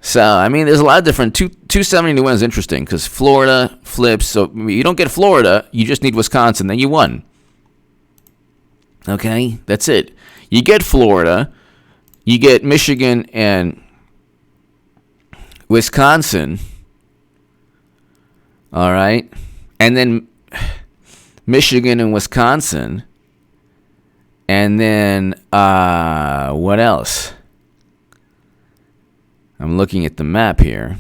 So, there's a lot of different. 270 to win is interesting because Florida flips. So, you don't get Florida. You just need Wisconsin. Then you won. Okay? That's it. You get Florida. You get Michigan and Wisconsin. All right? And then Michigan and Wisconsin. And then, what else? I'm looking at the map here.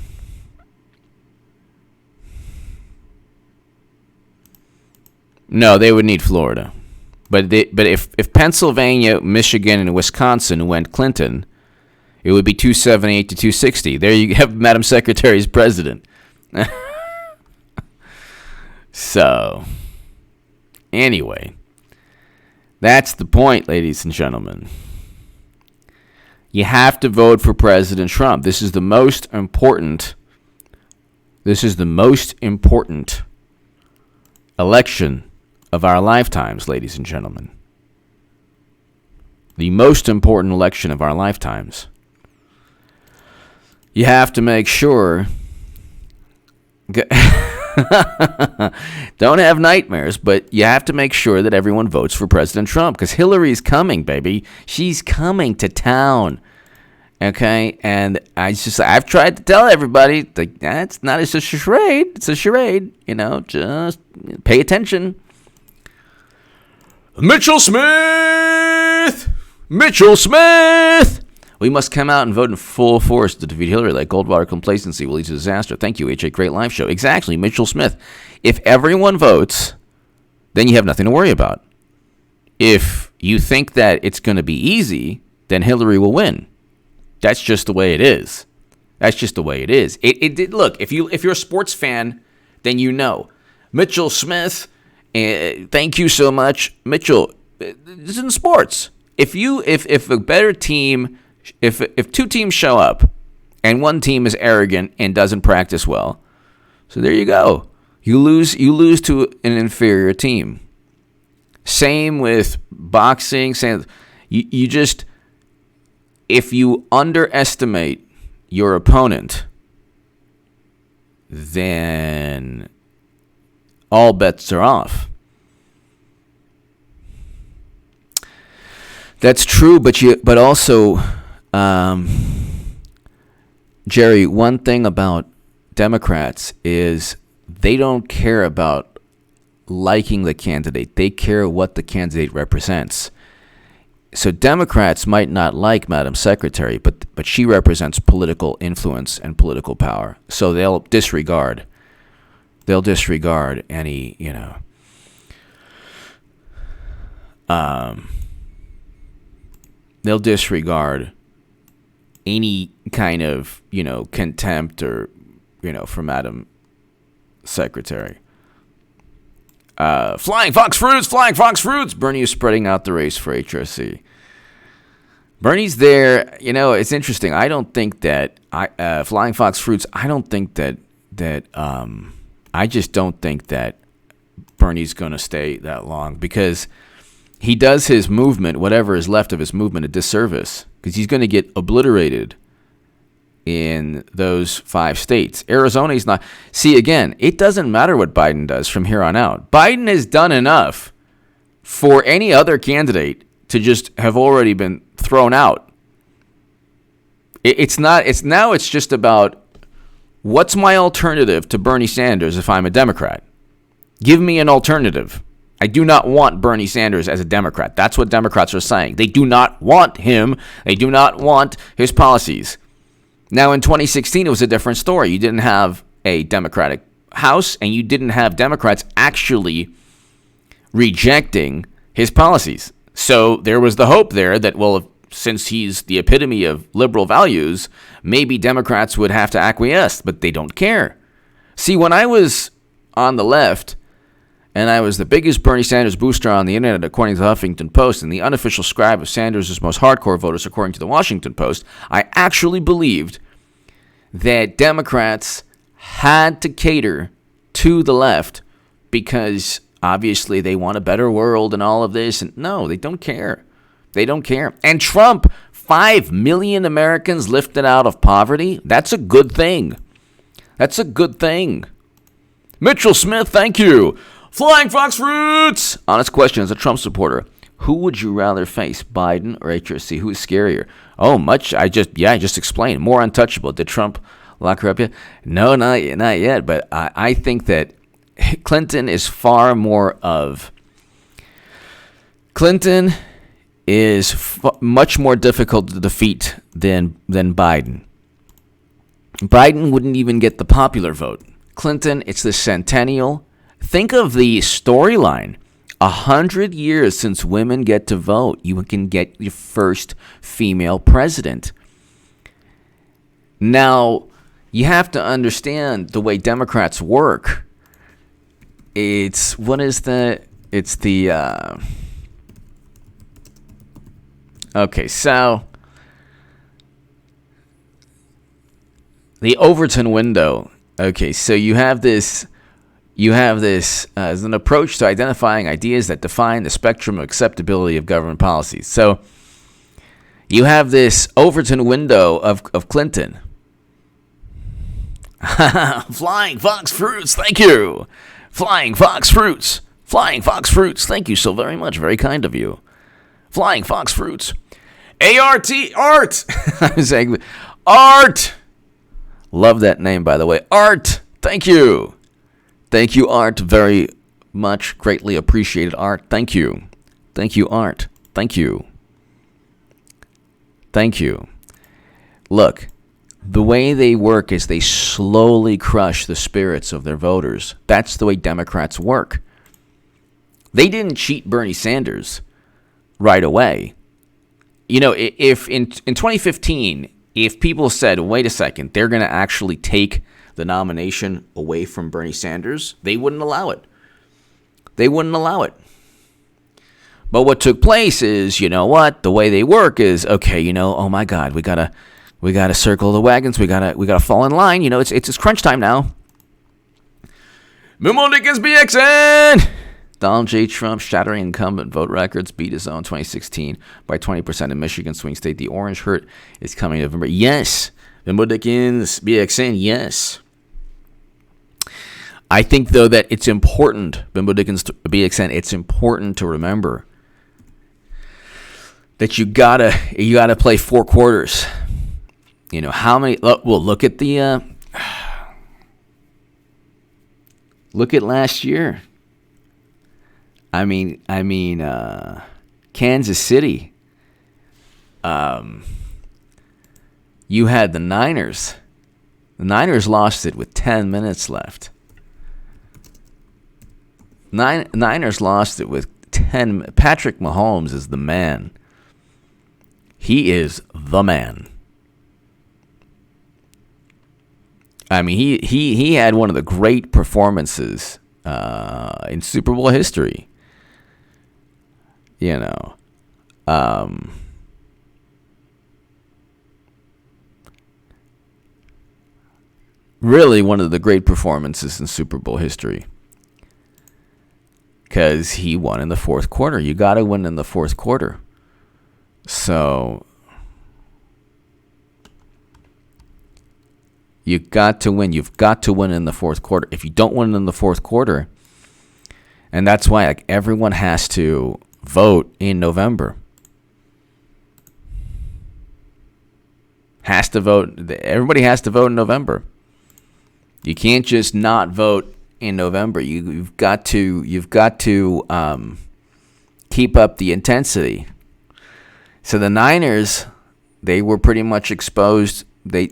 No, they would need Florida. But if Pennsylvania, Michigan, and Wisconsin went Clinton, it would be 278 to 260. There you have Madam Secretary's president. So, anyway, that's the point, ladies and gentlemen. You have to vote for President Trump. This is the most important election of our lifetimes, ladies and gentlemen. The most important election of our lifetimes. You have to make sure. Don't have nightmares, but you have to make sure that everyone votes for President Trump because Hillary's coming, baby. She's coming to town. Okay, and I've tried to tell everybody that's not it's a charade. It's a charade. Just pay attention. Mitchell Smith. We must come out and vote in full force to defeat Hillary. Like Goldwater complacency will lead to disaster. Thank you, H.A. Great live show. Exactly, Mitchell Smith. If everyone votes, then you have nothing to worry about. If you think that it's going to be easy, then Hillary will win. That's just the way it is. That's just the way it is. Look, if you're a sports fan, then you know. Mitchell Smith, thank you so much, Mitchell. This is in sports. If a better team, if two teams show up, and one team is arrogant and doesn't practice well, so there you go. You lose to an inferior team. Same with boxing. You just, if you underestimate your opponent, then all bets are off. That's true, but also, Jerry, one thing about Democrats is they don't care about liking the candidate. They care what the candidate represents. So Democrats might not like Madam Secretary, but she represents political influence and political power. So they'll disregard any, they'll disregard any kind of, contempt or, for Madam Secretary. Flying Fox Fruits. Bernie is spreading out the race for HRC. Bernie's there. It's interesting. I don't think that Flying Fox Fruits. I don't think that I just don't think that Bernie's going to stay that long, because he does his movement, whatever is left of his movement, a disservice, because he's going to get obliterated in those 5 states. Arizona is not. See, again, it doesn't matter what Biden does from here on out. Biden has done enough for any other candidate to just have already been thrown out. It's just about, what's my alternative to Bernie Sanders if I'm a Democrat? Give me an alternative. I do not want Bernie Sanders as a Democrat. That's what Democrats are saying. They do not want him. They do not want his policies. Now, in 2016, it was a different story. You didn't have a Democratic House, and you didn't have Democrats actually rejecting his policies. So there was the hope there that, well, since he's the epitome of liberal values, maybe Democrats would have to acquiesce, but they don't care. See, when I was on the left, and I was the biggest Bernie Sanders booster on the internet, according to the Huffington Post, and the unofficial scribe of Sanders' most hardcore voters, according to the Washington Post, I actually believed that Democrats had to cater to the left because obviously they want a better world and all of this. And no, they don't care. They don't care. And Trump, 5 million Americans lifted out of poverty. That's a good thing. That's a good thing. Mitchell Smith, thank you. Flying Fox Fruits. Honest question, as a Trump supporter, who would you rather face, Biden or HRC? Who is scarier? Oh, much. I just explained. More untouchable. Did Trump lock her up yet? No, not yet. But I think that Clinton is far more of. Clinton is much more difficult to defeat than Biden. Biden wouldn't even get the popular vote. Clinton, it's the centennial. Think of the storyline. 100 years since women get to vote, you can get your first female president. Now, you have to understand the way Democrats work. Okay, so the Overton window. Okay, so you have this as an approach to identifying ideas that define the spectrum of acceptability of government policies. So you have this Overton window of Clinton. Flying Fox Fruits, thank you. Flying Fox Fruits. Flying Fox Fruits, thank you so very much. Very kind of you. Flying Fox Fruits. ART, Art. I was saying, Art. Love that name, by the way. Art, thank you. Thank you, Art, very much. Greatly appreciated, Art. Thank you. Thank you, Art. Thank you. Thank you. Look, the way they work is they slowly crush the spirits of their voters. That's the way Democrats work. They didn't cheat Bernie Sanders right away. You know, if in 2015, if people said, wait a second, they're going to actually take the nomination away from Bernie Sanders, they wouldn't allow it. They wouldn't allow it. But what took place is, you know what? The way they work is, okay, oh my God, we gotta circle the wagons. We gotta fall in line. It's crunch time now. Memo Dickens BXN. Donald J. Trump shattering incumbent vote records, beat his own 2016 by 20% in Michigan swing state. The orange hurt is coming November. Yes, Memo Dickens BXN. Yes. I think though that it's important, Bimbo Dickens BXN. It's important to remember that you gotta play 4 quarters. How many? Well, look at the look at last year. I mean, Kansas City. You had the Niners. The Niners lost it with 10 minutes left. Niners lost it with 10. Patrick Mahomes is the man. He is the man. I mean, he had one of the great performances in Super Bowl history. Really one of the great performances in Super Bowl history. Because he won in the fourth quarter. You got to win in the fourth quarter. So you got to win. You've got to win in the fourth quarter. If you don't win in the fourth quarter, and that's why everyone has to vote in November. Has to vote. Everybody has to vote in November. You can't just not vote in November. You've got to keep up the intensity. So the Niners, they were pretty much exposed. I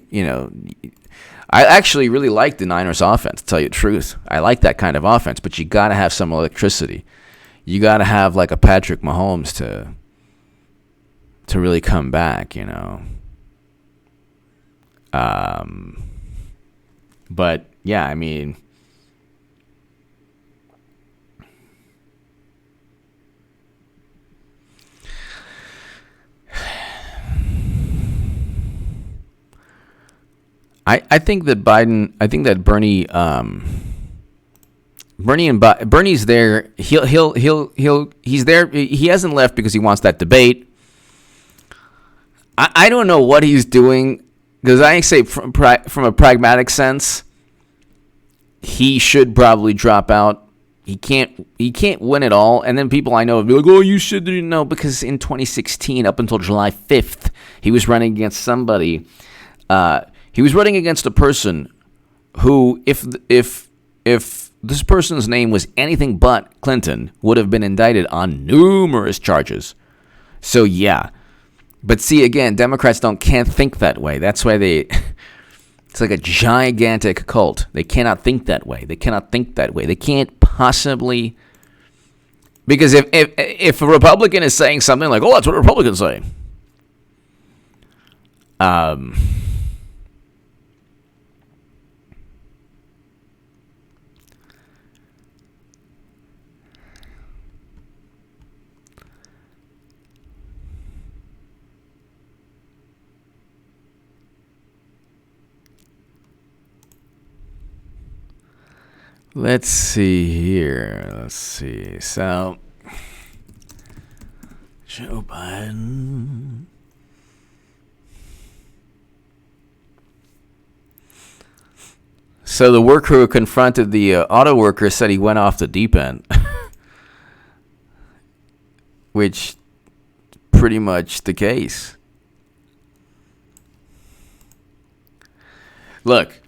actually really like the Niners offense, to tell you the truth. I like that kind of offense, but you got to have some electricity. You got to have like a Patrick Mahomes to really come back, But yeah, I mean, I think that Bernie's there. He's there. He hasn't left because he wants that debate. I don't know what he's doing, because I say from a pragmatic sense, he should probably drop out. He can't win it all. And then people I know will be like, oh, you should know, because in 2016, up until July 5th, he was running against somebody. He was running against a person who, if this person's name was anything but Clinton, would have been indicted on numerous charges. So yeah, but see, again, Democrats can't think that way. That's why it's like a gigantic cult. They cannot think that way. They can't possibly, because if a Republican is saying something like, oh, that's what Republicans say. Let's see here. So, Joe Biden. So the worker who confronted the auto worker said he went off the deep end, which pretty much the case. Look,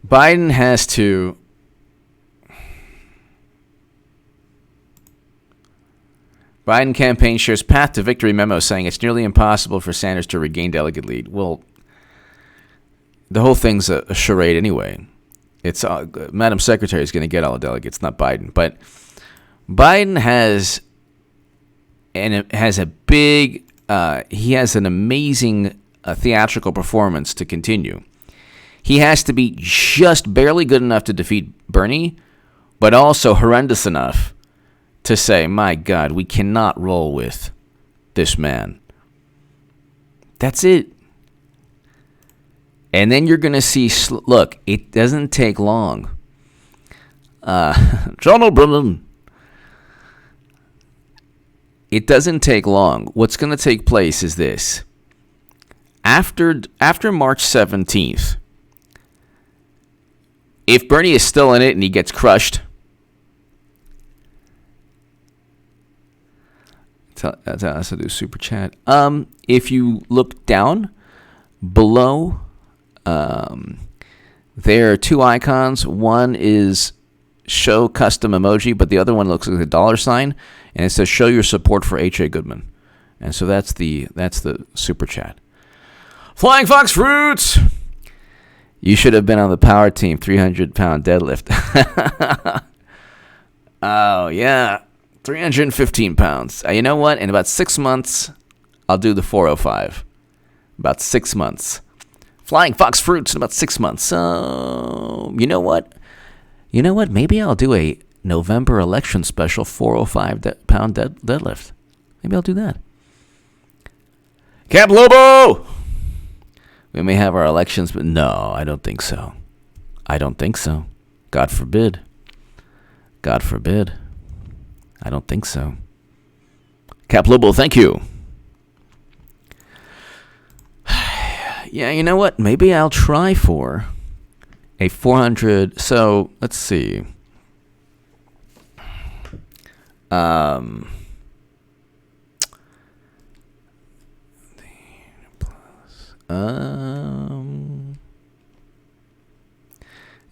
Biden has to. Biden campaign shares path to victory memo saying it's nearly impossible for Sanders to regain delegate lead. Well, the whole thing's a charade anyway. It's Madam Secretary is going to get all the delegates, not Biden. But Biden has an amazing theatrical performance to continue. He has to be just barely good enough to defeat Bernie, but also horrendous enough to say, my God, we cannot roll with this man. That's it. And then you're going to see, look, it doesn't take long. John O'Brien. It doesn't take long. What's going to take place is this. After March 17th, if Bernie is still in it and he gets crushed, that's how I do super chat. If you look down below, there are two icons. One is show custom emoji, but the other one looks like a $sign, and it says show your support for H.A. Goodman. And so that's the super chat. Flying Fox Fruits! You should have been on the power team 300-pound deadlift. Oh, yeah. 315 pounds. You know what? In about 6 months, I'll do the 405. About 6 months. Flying Fox Fruits in about 6 months. So, you know what? Maybe I'll do a November election special 405-pound deadlift. Maybe I'll do that. Cap Lobo! We may have our elections, but no, I don't think so. God forbid. I don't think so. Cap Lobo, thank you. Yeah, you know what? Maybe I'll try for a 400. So, let's see.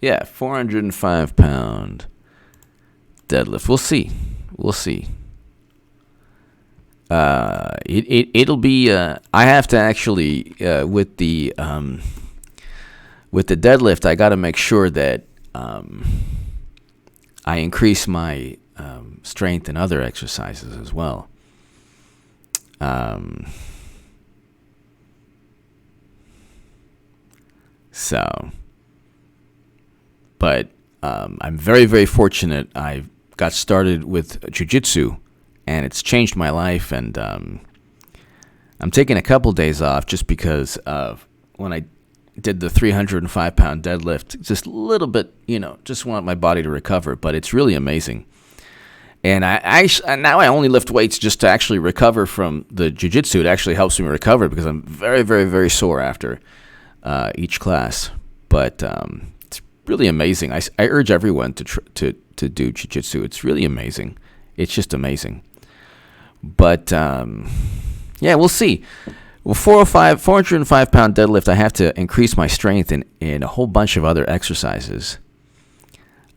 Yeah, 405-pound deadlift. We'll see. It'll be. I have to actually with the deadlift. I got to make sure that I increase my strength in other exercises as well. But I'm very, very fortunate. I got started with jiu-jitsu, and it's changed my life. And I'm taking a couple days off just because of when I did the 305-pound deadlift, just a little bit, just want my body to recover. But it's really amazing. And now I only lift weights just to actually recover from the jiu-jitsu. It actually helps me recover because I'm very, very, very sore after each class. But it's really amazing. I urge everyone to do jiu-jitsu. It's really amazing. It's just amazing. But yeah, we'll see. Well, 405-pound deadlift, I have to increase my strength in a whole bunch of other exercises.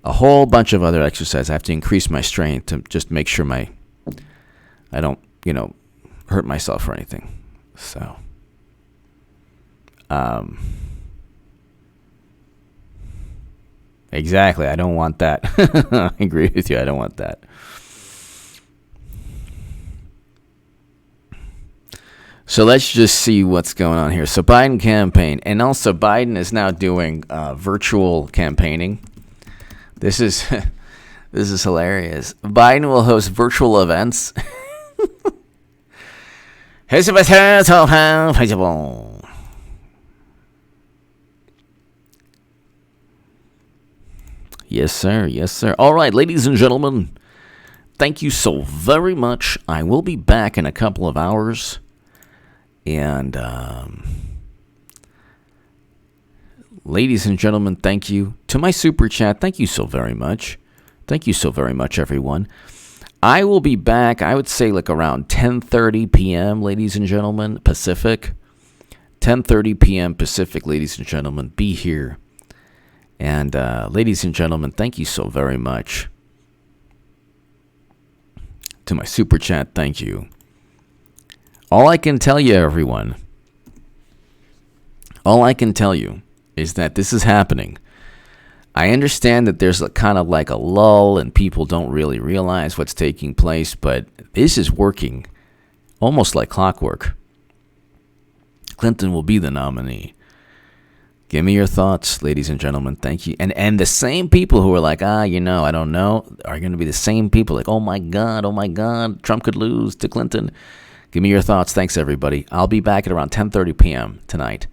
I have to increase my strength to just make sure I don't, hurt myself or anything. So, exactly. I don't want that. I agree with you. I don't want that. So let's just see what's going on here. So Biden campaign, and also Biden is now doing virtual campaigning. This is hilarious. Biden will host virtual events. Yes, sir. All right, ladies and gentlemen, thank you so very much. I will be back in a couple of hours. And ladies and gentlemen, thank you. To my super chat, thank you so very much. Thank you so very much, everyone. I will be back, I would say, like around 10:30 p.m., ladies and gentlemen, Pacific. 10:30 p.m. Pacific, ladies and gentlemen. Be here. And ladies and gentlemen, thank you so very much. To my super chat, thank you. All I can tell you, everyone, is that this is happening. I understand that there's kind of like a lull and people don't really realize what's taking place, but this is working almost like clockwork. Clinton will be the nominee. Give me your thoughts, ladies and gentlemen. Thank you. And the same people who are like, I don't know, are going to be the same people like, oh my God, Trump could lose to Clinton. Give me your thoughts. Thanks, everybody. I'll be back at around 10:30 p.m. tonight